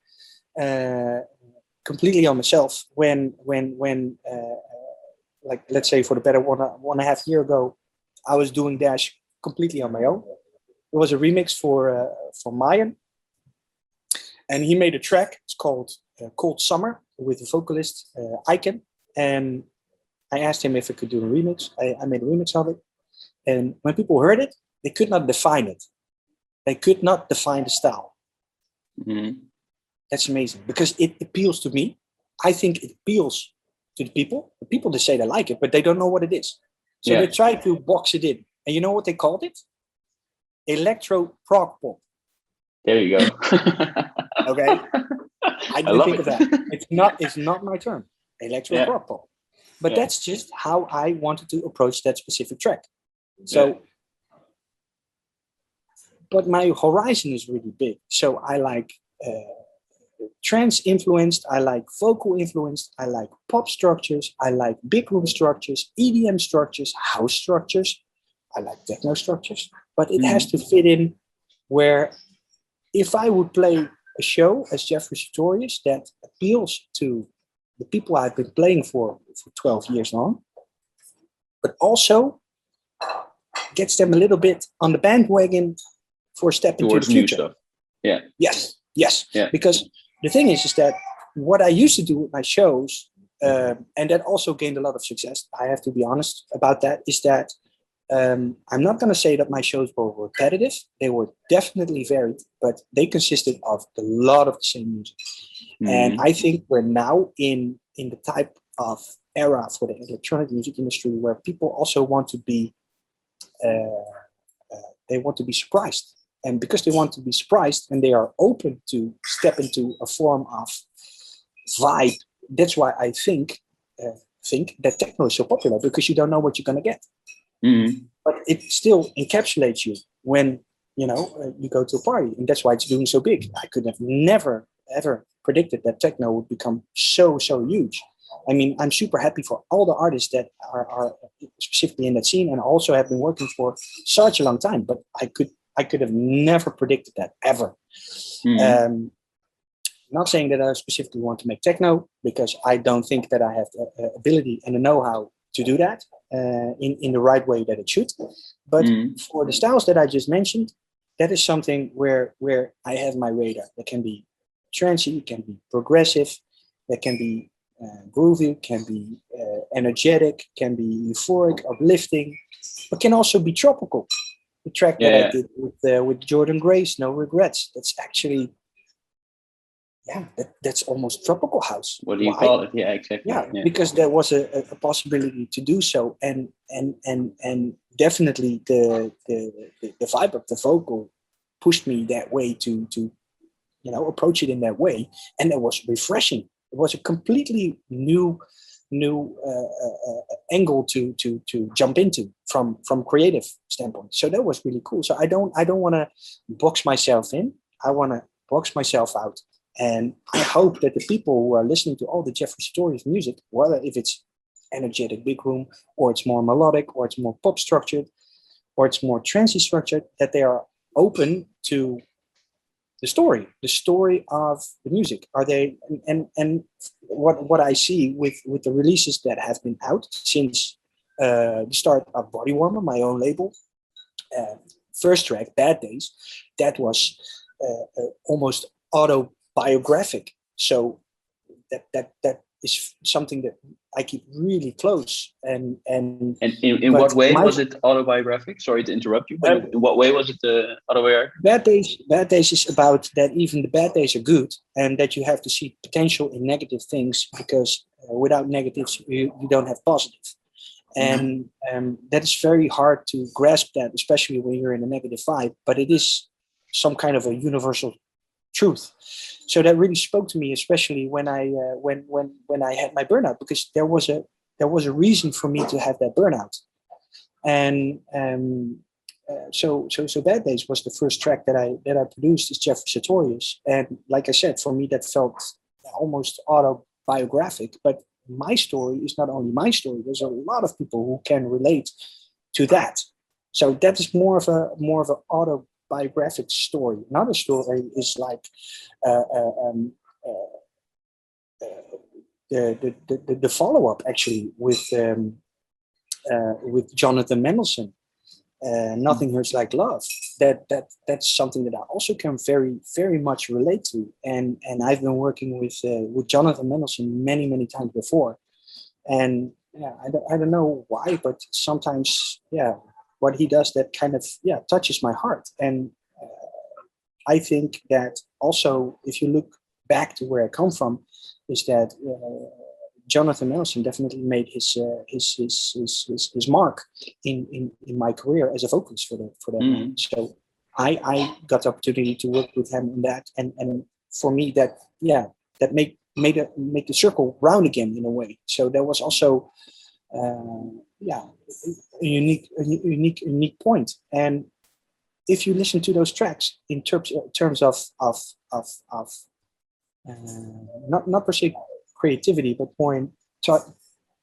completely on myself, when like, let's say for the better 1.5 years ago, I was doing Dash completely on my own. It was a remix for Mayan, and he made a track. It's called Cold Summer, with the vocalist Icon. And I asked him if I could do a remix. I made a remix of it. And when people heard it, they could not define it. They could not define the style. That's amazing, because it appeals to me. I think it appeals to the people. The people, they say they like it, but they don't know what it is. So they try to box it in. And you know what they called it? Electro prog pop. There you go. Okay. I didn't think of that. It's not my term. Electro prog pop. But that's just how I wanted to approach that specific track. So, but my horizon is really big. So I like trance influenced, I like vocal influenced, I like pop structures, I like big room structures, EDM structures, house structures, I like techno structures. but it has to fit in where if I would play a show as Jeffrey Sutorius that appeals to the people I've been playing for 12 years long, but also gets them a little bit on the bandwagon for a step into the future. New stuff. Yeah. Yes. Yeah. Because the thing is that what I used to do with my shows, and that also gained a lot of success, I have to be honest about that, is that I'm not going to say that my shows were repetitive. They were definitely varied, but they consisted of a lot of the same music. And I think we're now in the type of era for the electronic music industry where people also want to be they want to be surprised. And because they want to be surprised and they are open to step into a form of vibe, that's why I think that techno is so popular, because you don't know what you're going to get. But it still encapsulates you when you go to a party, and that's why it's doing so big. I could have never ever predicted that techno would become so huge. I mean, I'm super happy for all the artists that are specifically in that scene and also have been working for such a long time. But I could have never predicted that ever. Not saying that I specifically want to make techno, because I don't think that I have the ability and the know-how to do that in the right way that it should. But for the styles that I just mentioned, that is something where I have my radar. That can be trancey, it can be progressive, that can be groovy, can be energetic, can be euphoric, uplifting, but can also be tropical. The track that I did with Jordan Grace, No Regrets, that's actually, that's almost tropical house. What do you call it? Yeah, exactly. Yeah, because there was a possibility to do so, and definitely the vibe of the vocal pushed me that way to approach it in that way, and it was refreshing. It was a completely new angle to jump into from creative standpoint. So that was really cool. So I don't want to box myself in. I want to box myself out. And I hope that the people who are listening to all the Jeffrey Sutorius music, whether if it's energetic big room, or it's more melodic, or it's more pop structured, or it's more trancey structured, that they are open to the story of the music. Are they and what I see with the releases that have been out since the start of Body Warmer, my own label, first track, Bad Days, that was almost autobiographic. So that is something that I keep really close. And in what way was it autobiographic? Sorry to interrupt you, but in what way was it autobiographic? Bad Days is about that even the bad days are good, and that you have to see potential in negative things, because without negatives you don't have positive. And that is very hard to grasp that, especially when you're in a negative vibe, but it is some kind of a universal truth. So that really spoke to me, especially when I when I had my burnout, because there was a reason for me to have that burnout. And so Bad Days was the first track that I produced as Jeffrey Sutorius. And like I said, for me that felt almost autobiographic. But my story is not only my story. There's a lot of people who can relate to that. So that is more of an autobiographic story. Another story is like the follow-up actually with Jonathan Mendelsohn. Nothing Hurts Like Love. That's something that I also can very, very much relate to. And I've been working with Jonathan Mendelsohn many times before. And I don't know why, but sometimes what he does that kind of touches my heart. And I think that also, if you look back to where I come from, is that Jonathan Mendelsohn definitely made his mark in my career as a vocalist for that man. So I got the opportunity to work with him in that, and for me that made the circle round again in a way. So that was also a unique point. And if you listen to those tracks in terms of not per se creativity, but more in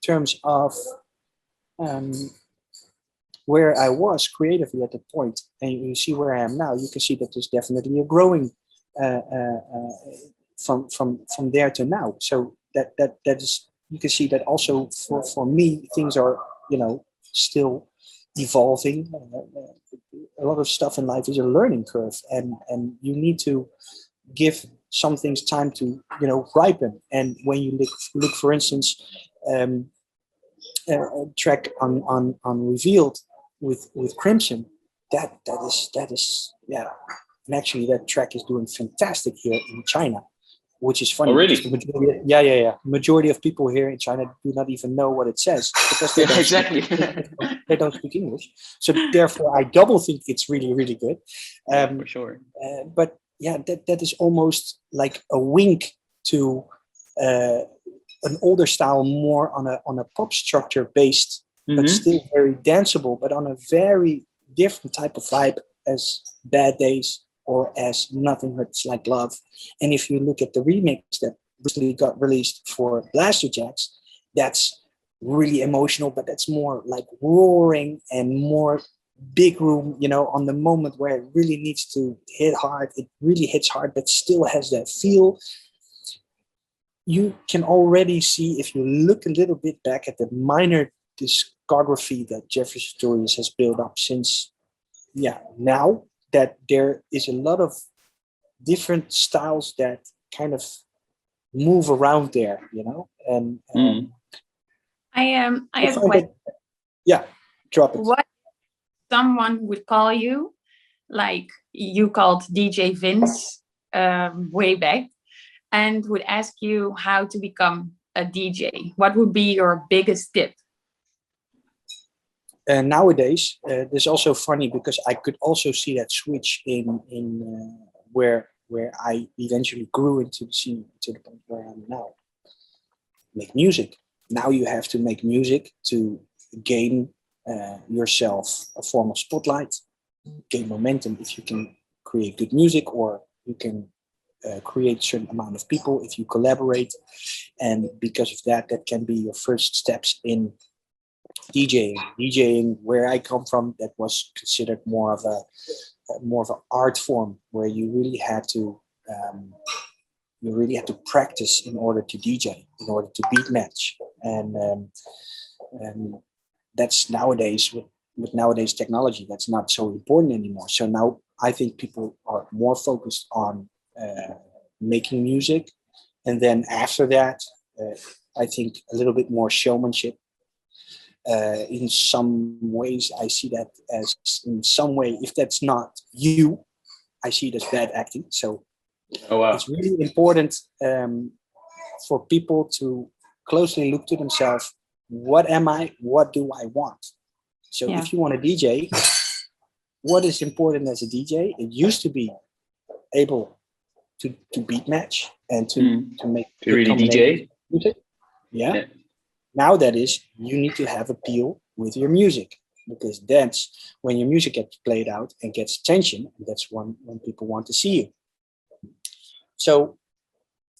terms of where I was creatively at the point, and you see where I am now, you can see that there's definitely a growing from there to now. So that is, you can see that also for me, things are, still evolving. A lot of stuff in life is a learning curve, and you need to give some things time to ripen. And when you look for instance, a track on Revealed with Crimson, that is yeah. And actually, that track is doing fantastic here in China, which is funny. Oh, really? The majority of people here in China do not even know what it says because they they don't speak English. So therefore, I double think it's really, really good. For sure. But yeah, that is almost like a wink to an older style, more on a pop structure based, but still very danceable, but on a very different type of vibe as Bad Days or as Nothing Hurts Like Love. And if you look at the remix that recently got released for Blaster Jacks, that's really emotional, but that's more like roaring and more big room, on the moment where it really needs to hit hard. It really hits hard, but still has that feel. You can already see, if you look a little bit back at the minor discography that Jeffrey Sutorius has built up since, now, that there is a lot of different styles that kind of move around there, And I have a question. Yeah, drop it. What someone would call you, like you called DJ Vince way back, and would ask you how to become a DJ? What would be your biggest tip? Nowadays, this is also funny because I could also see that switch in where I eventually grew into the scene to the point where I am now. Make music. Now you have to make music to gain yourself a form of spotlight, gain momentum if you can create good music, or you can create a certain amount of people if you collaborate. And because of that can be your first steps in DJing. Where I come from, that was considered more of an art form where you really had to practice in order to DJ, in order to beat match, and that's nowadays with nowadays technology, that's not so important anymore. So now I think people are more focused on making music, and then after that, I think a little bit more showmanship. In some ways, I see that as, in some way, if that's not you, I see it as bad acting. So it's really important for people to closely look to themselves. What am I? What do I want? So if you want a DJ, what is important as a DJ? It used to be able to beat match and to make to really DJ music. Yeah. Now that is, you need to have appeal with your music, because that's when your music gets played out and gets attention. And that's when people want to see you. So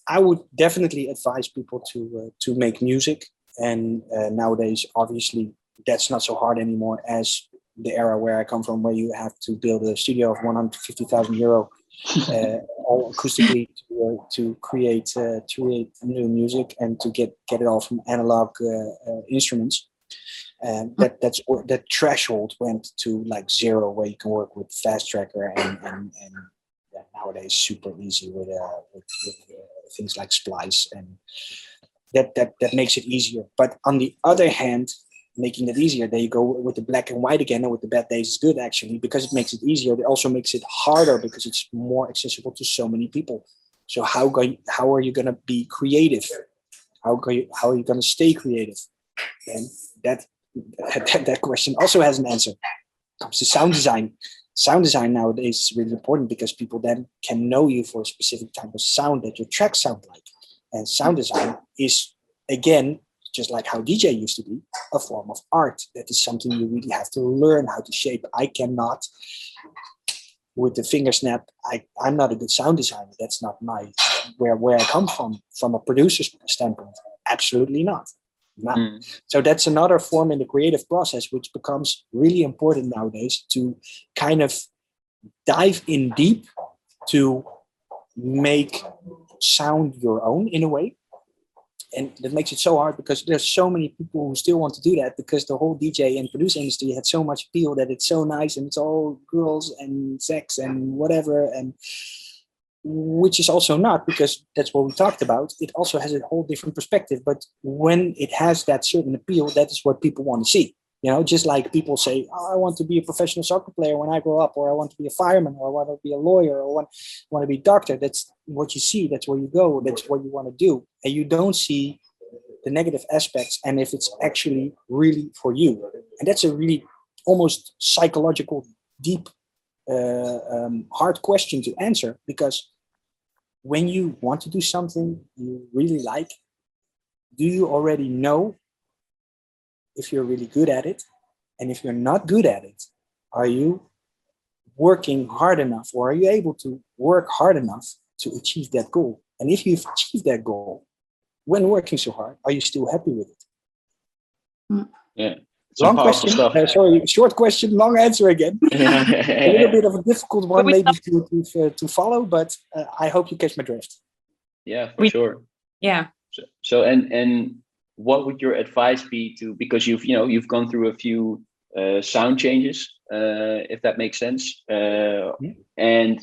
I would definitely advise people to make music. And nowadays, obviously, that's not so hard anymore as the era where I come from, where you have to build a studio of 150,000 euro all acoustically to create new music and to get it all from analog instruments. And that threshold went to like 0, where you can work with Fast Tracker and nowadays super easy with things like Splice, and that makes it easier. But on the other hand, making it easier, there you go with the black and white again, and with the Bad Days is good actually, because it makes it easier. It also makes it harder because it's more accessible to so many people. So how are you going to be creative? How are you going to stay creative? And that question also has an answer. It comes to sound design. Sound design nowadays is really important because people then can know you for a specific type of sound that your tracks sound like. And sound design is, again, just like how DJ used to be, a form of art. That is something you really have to learn how to shape. I cannot, with the finger snap, I'm not a good sound designer. That's not where I come from a producer's standpoint. Absolutely not. Nah. So that's another form in the creative process, which becomes really important nowadays, to kind of dive in deep to make sound your own in a way. And that makes it so hard because there's so many people who still want to do that, because the whole DJ and producer industry had so much appeal that it's so nice and it's all girls and sex and whatever, and which is also not, because that's what we talked about. It also has a whole different perspective. But when it has that certain appeal, that is what people want to see. You know, just like people say, oh, I want to be a professional soccer player when I grow up, or I want to be a fireman, or I want to be a lawyer, or I want to be a doctor. That's what you see. That's where you go. That's what you want to do. And you don't see the negative aspects and if it's actually really for you. And that's a really almost psychological, deep, hard question to answer, because when you want to do something you really like, do you already know if you're really good at it? And if you're not good at it, are you working hard enough, or are you able to work hard enough to achieve that goal? And if you've achieved that goal, when working so hard, are you still happy with it? Yeah. Long question. Sorry, short question, long answer again. A little bit of a difficult one maybe to follow, but I hope you catch my drift. Yeah, for sure. Yeah. So and what would your advice be to, because you've gone through a few sound changes, if that makes sense, and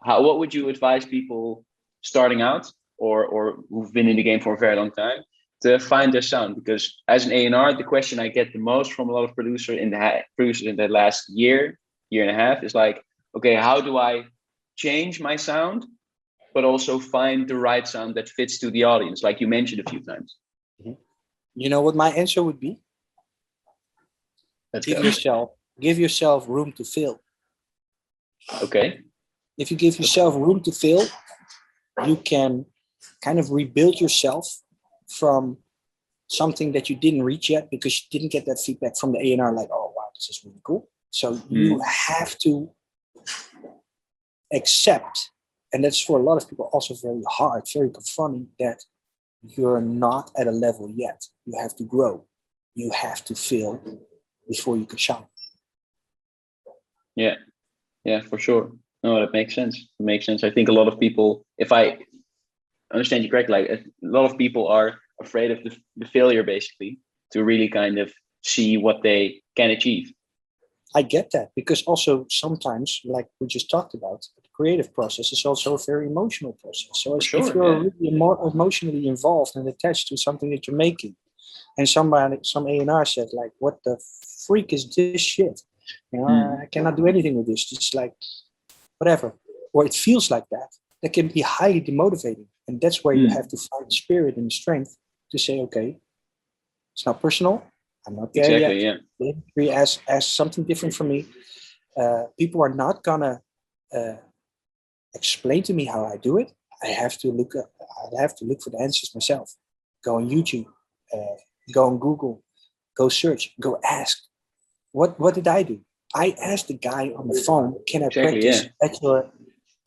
what would you advise people starting out or who've been in the game for a very long time to find their sound? Because as an A&R, the question I get the most from a lot of producers in the last year and a half is like, okay, how do I change my sound, but also find the right sound that fits to the audience, like you mentioned a few times? You know what my answer would be? Give yourself room to fail. Okay. If you give yourself room to fail, you can kind of rebuild yourself from something that you didn't reach yet, because you didn't get that feedback from the A&R, like, oh wow, this is really cool. So you have to accept, and that's for a lot of people also very hard, very confronting, that you're not at a level yet. You have to grow. You have to fail before you can shine. Yeah, for sure. No, that makes sense. It makes sense. I think a lot of people, if I understand you correctly, like a lot of people are afraid of the failure, basically, to really kind of see what they can achieve. I get that, because also sometimes, like we just talked about, the creative process is also a very emotional process. So if you're really more emotionally involved and attached to something that you're making, and some A&R said, like, what the freak is this shit? You know, I cannot do anything with this. Just like whatever, or it feels like that can be highly demotivating. And that's where you have to find the spirit and the strength to say, okay, it's not personal. I'm not there yet. Yeah. The industry as something different from me. People are not gonna explain to me how I do it. I have to look for the answers myself. Go on YouTube, go on Google, go search, go ask. What did I do? I asked the guy on the phone, can I practice at your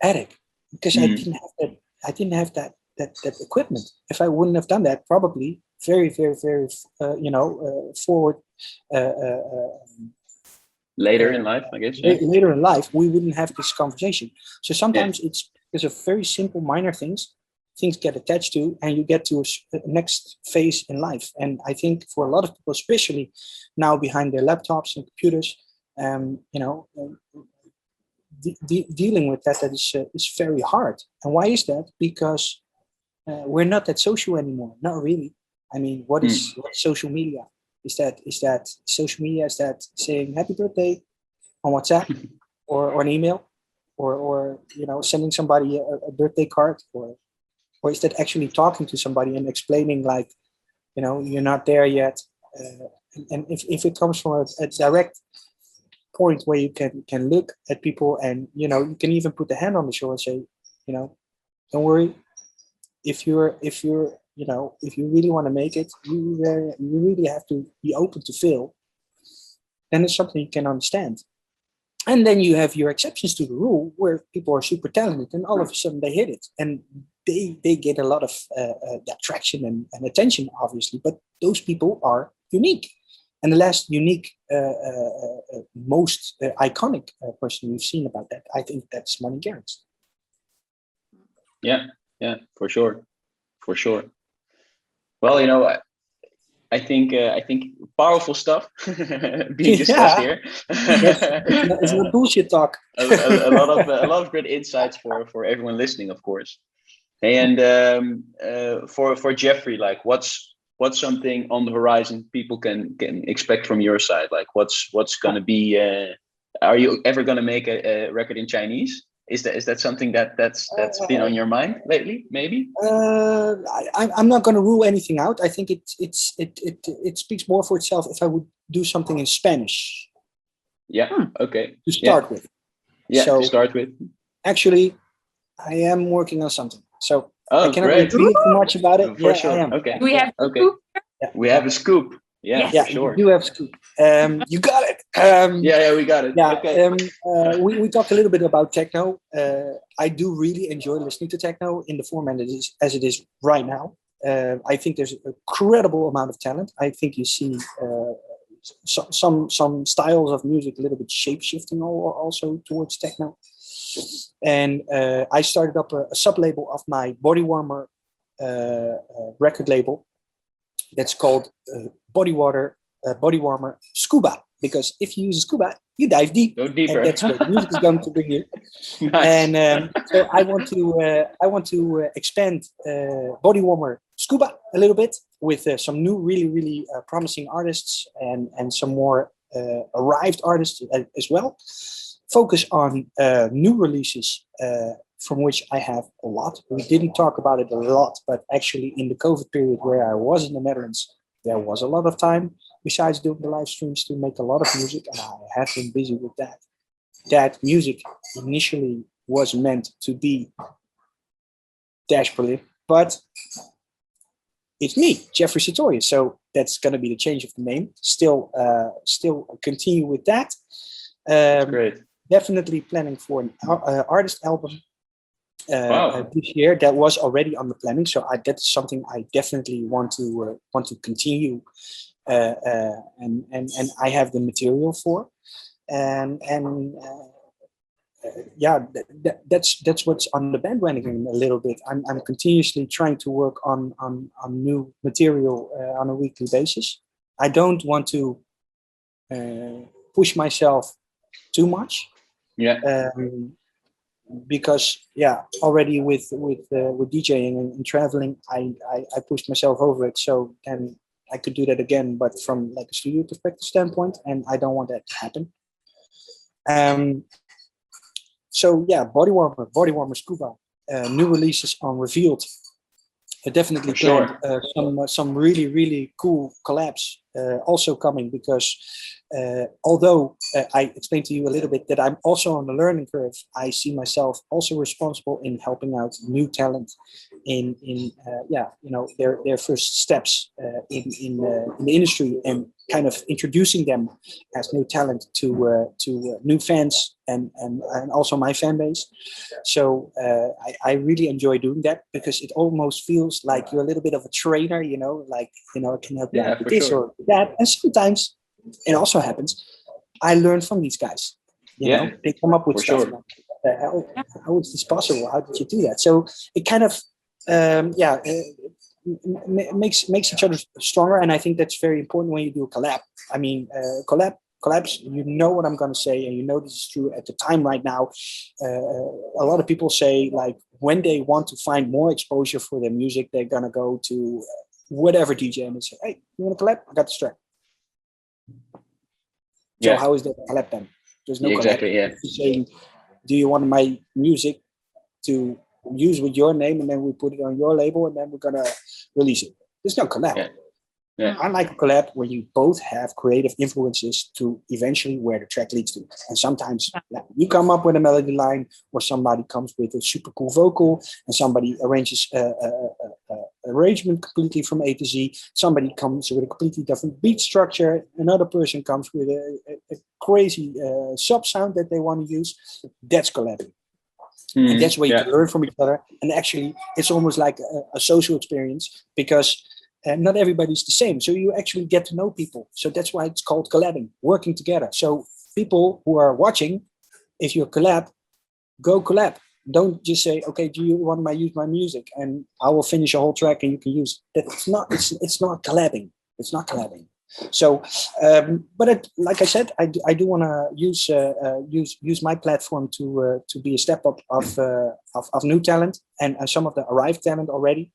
attic? Because I didn't have that equipment. If I wouldn't have done that, probably very, very, very, forward. Later in life, I guess. Later in life, we wouldn't have this conversation. So sometimes it's because of very simple, minor things get attached to, and you get to a next phase in life. And I think for a lot of people, especially now behind their laptops and computers, dealing with that is very hard. And why is that? Because we're not that social anymore. Not really. I mean, what is social media? Is that social media? Is that saying happy birthday on WhatsApp or an email, or sending somebody a birthday card, or is that actually talking to somebody and explaining, like, you're not there yet? And if it comes from a direct point where you can look at people, and you can even put the hand on the shoulder and say, don't worry. If you really want to make it, you really have to be open to fail. Then it's something you can understand. And then you have your exceptions to the rule, where people are super talented and all of a sudden they hit it. And they get a lot of traction and attention, obviously, but those people are unique. And the last unique, most iconic person we've seen about that, I think that's Martin Garrix. Yeah, for sure. Well, you know, I think powerful stuff being discussed here. It's not bullshit talk. a lot of great insights for everyone listening, of course. And for Jeffrey, like what's something on the horizon people can expect from your side? Like what's going to be? Are you ever going to make a record in Chinese? Is that something that's been on your mind lately? Maybe. I'm not going to rule anything out. I think it speaks more for itself if I would do something in Spanish. Yeah. Okay. To start with. Yeah. So, to start with. Actually, I am working on something. So I cannot reveal too much about it. For sure. I am. Okay. Do we have a scoop? Yeah. We have a scoop. Yeah, yeah, sure. You do have scoop. You got it. Yeah, we got it. Yeah. Okay. We talked a little bit about techno. I do really enjoy listening to techno in the format as it is right now. I think there's an incredible amount of talent. I think you see some styles of music a little bit shape-shifting also towards techno. And I started up a sub-label of my Body Warmer record label that's called Body Warmer Scuba. Because if you use Scuba, you dive deep. Go deeper. And that's where the music is going to bring you. Nice. And so I want to expand Body Warmer Scuba a little bit with some new, really promising artists and some more arrived artists as well. Focus on new releases, from which I have a lot. We didn't talk about it a lot, but actually in the COVID period where I was in the Netherlands, there was a lot of time besides doing the live streams to make a lot of music, and I have been busy with that. That music initially was meant to be Dash Berlin, but it's me, Jeffrey Sutorius. So that's going to be the change of the name. Still continue with that. That's great. Definitely planning for an artist album this year. That was already on the planning, so that's something I definitely want to continue, and I have the material for, that's what's on the bandwagon a little bit. I'm continuously trying to work on new material on a weekly basis. I don't want to push myself too much. Yeah. Because already with DJing and traveling, I pushed myself over it. So then I could do that again, but from like a studio perspective standpoint, and I don't want that to happen. So yeah, Body Warmer Scuba, new releases on Revealed. Definitely planned. Some really cool collabs also coming, because although I explained to you a little bit that I'm also on the learning curve, I see myself also responsible in helping out new talent in their first steps in the industry, and kind of introducing them as new talent to new fans and also my fan base. So I really enjoy doing that, because it almost feels like you're a little bit of a trainer, I can help you out with this or that. And sometimes it also happens, I learn from these guys. They come up with stuff. Sure. Like, how is this possible? How did you do that? So it kind of makes each other stronger, and I think that's very important when you do a collab. I mean, collabs, you know what I'm going to say, and you know this is true at the time right now. A lot of people say, like, when they want to find more exposure for their music, they're going to go to whatever DJ and they say, hey, you want to collab? I got this track. So how is that collab then? There's no exactly, collab. Yeah. Saying, do you want my music to use with your name, and then we put it on your label, and then we're going to release it? There's no collab. Yeah. I like a collab where you both have creative influences to eventually where the track leads to. And sometimes you come up with a melody line, or somebody comes with a super cool vocal, and somebody arranges arrangement completely from A to Z. Somebody comes with a completely different beat structure. Another person comes with a crazy sub sound that they want to use. That's collabing. And that's where you can learn from each other. And actually, it's almost like a social experience, because not everybody's the same. So you actually get to know people. So that's why it's called collabing, working together. So people who are watching, if you collab, go collab. Don't just say, okay, do you want to use my music? And I will finish a whole track and you can use it. It's not collabing. It's not collabing. So, but like I said, I do want to use my platform to be a step up of new talent and some of the arrived talent already,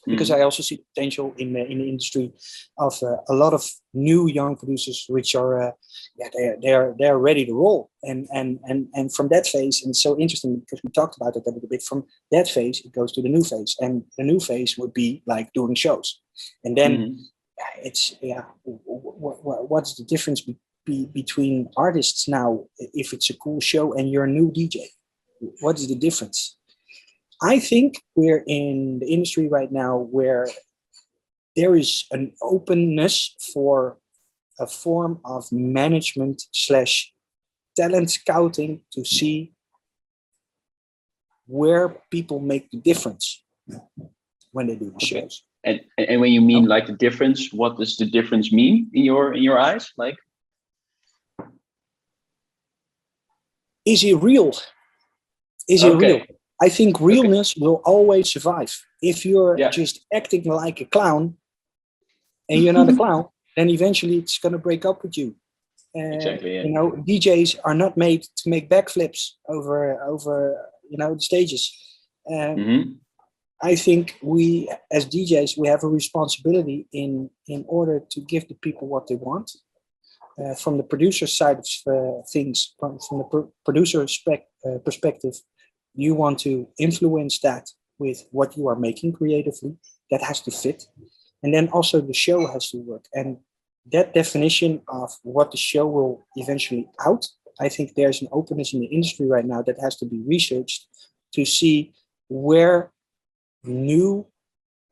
because I also see potential in the industry of a lot of new young producers, which are they're ready to roll, and from that phase, and it's so interesting because we talked about it a little bit. From that phase, it goes to the new phase, and the new phase would be like doing shows, and then. It's what's the difference between artists now if it's a cool show and you're a new DJ? What is the difference? I think we're in the industry right now where there is an openness for a form of management / talent scouting to see where people make the difference when they do the shows. And when you mean like the difference, what does the difference mean in your eyes? Like, is it real? Is it real? I think realness will always survive. If you're just acting like a clown and you're not a clown, then eventually it's going to break up with you. Exactly. Yeah. You know, DJs are not made to make backflips over the stages. I think we, as DJs, we have a responsibility in order to give the people what they want. From the producer side of things, from the producer perspective, you want to influence that with what you are making creatively. That has to fit. And then also the show has to work. And that definition of what the show will eventually out, I think there's an openness in the industry right now that has to be researched to see where new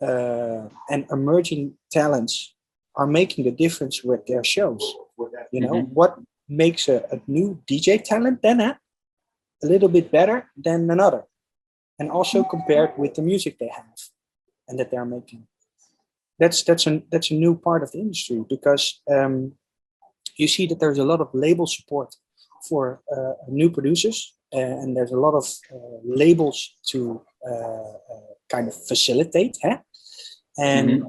and emerging talents are making the difference with their shows. You know, what makes a new DJ talent then a little bit better than another, and also compared with the music they have and that they're making. That's a new part of the industry, because you see that there's a lot of label support for new producers, and there's a lot of labels to kind of facilitate, and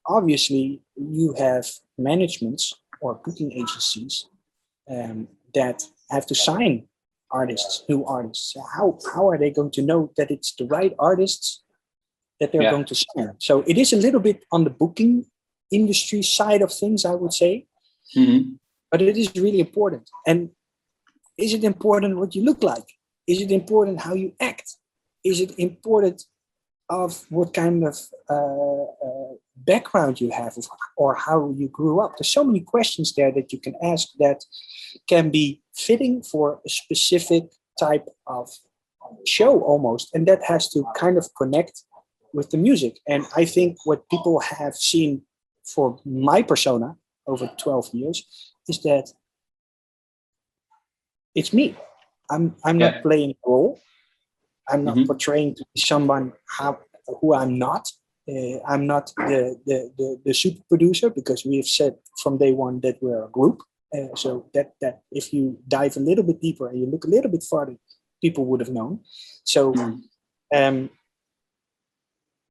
obviously you have managements or booking agencies that have to sign new artists. How are they going to know that it's the right artists that they're going to sign? So it is a little bit on the booking industry side of things, I would say, but it is really important. And is it important what you look like? Is it important how you act? Is it important of what kind of background you have, or how you grew up? There's so many questions there that you can ask that can be fitting for a specific type of show almost. And that has to kind of connect with the music. And I think what people have seen for my persona over 12 years is that it's me. I'm not playing a role. I'm not portraying to be someone who I'm not. I'm not the super producer, because we have said from day one that we're a group. So that if you dive a little bit deeper and you look a little bit farther, people would have known. So,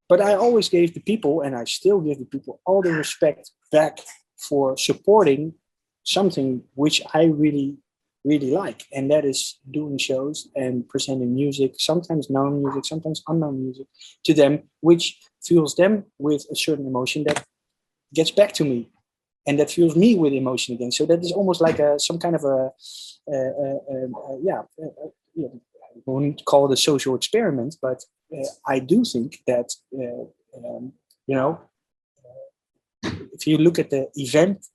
but I always gave the people, and I still give the people, all the respect back for supporting something which I really like, and that is doing shows and presenting music, sometimes known music, sometimes unknown music, to them, which fuels them with a certain emotion that gets back to me, and that fuels me with emotion again. So that is almost like some kind of I wouldn't call it a social experiment, but I do think that if you look at the event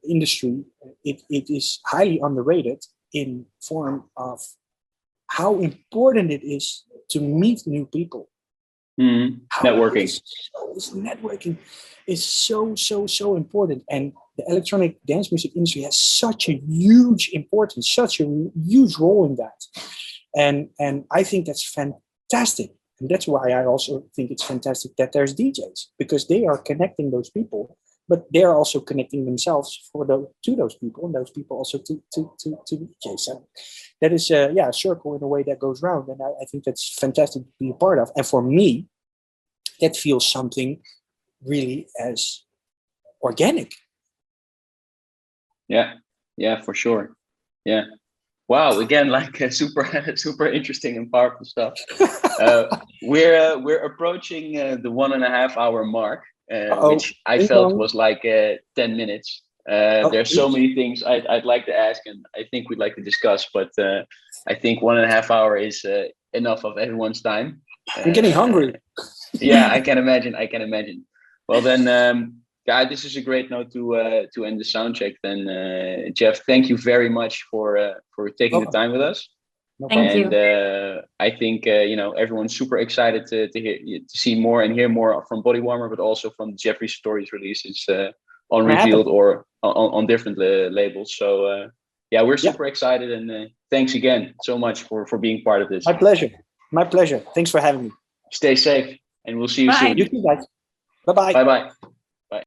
industry, it is highly underrated in form of how important it is to meet new people. Networking. Networking is so important, and the electronic dance music industry has such a huge importance, such a huge role in that. And I think that's fantastic. And that's why I also think it's fantastic that there's DJs, because they are connecting those people, but they're also connecting themselves to those people, and those people also to DJs. So that is a circle in a way that goes round. And I think that's fantastic to be a part of. And for me, that feels something really as organic. Yeah, for sure. Yeah. Wow. Again, like super interesting and powerful stuff. We're approaching the 1.5 hour mark, which I felt was like 10 minutes. There's so many things I'd like to ask, and I think we'd like to discuss, but I think 1.5 hour is enough of everyone's time. I'm getting hungry. Yeah, I can imagine. Well, then, guys, this is a great note to end the sound check. Then, Jeff, thank you very much for taking the time with us. Thank you. And I think everyone's super excited to see more and hear more from Body Warmer, but also from Jeffrey Sutorius releases on Revealed or on different labels. So we're super excited, and thanks again so much for being part of this. My pleasure. Thanks for having me. Stay safe, and we'll see you soon. You too, guys. Bye-bye. Bye-bye.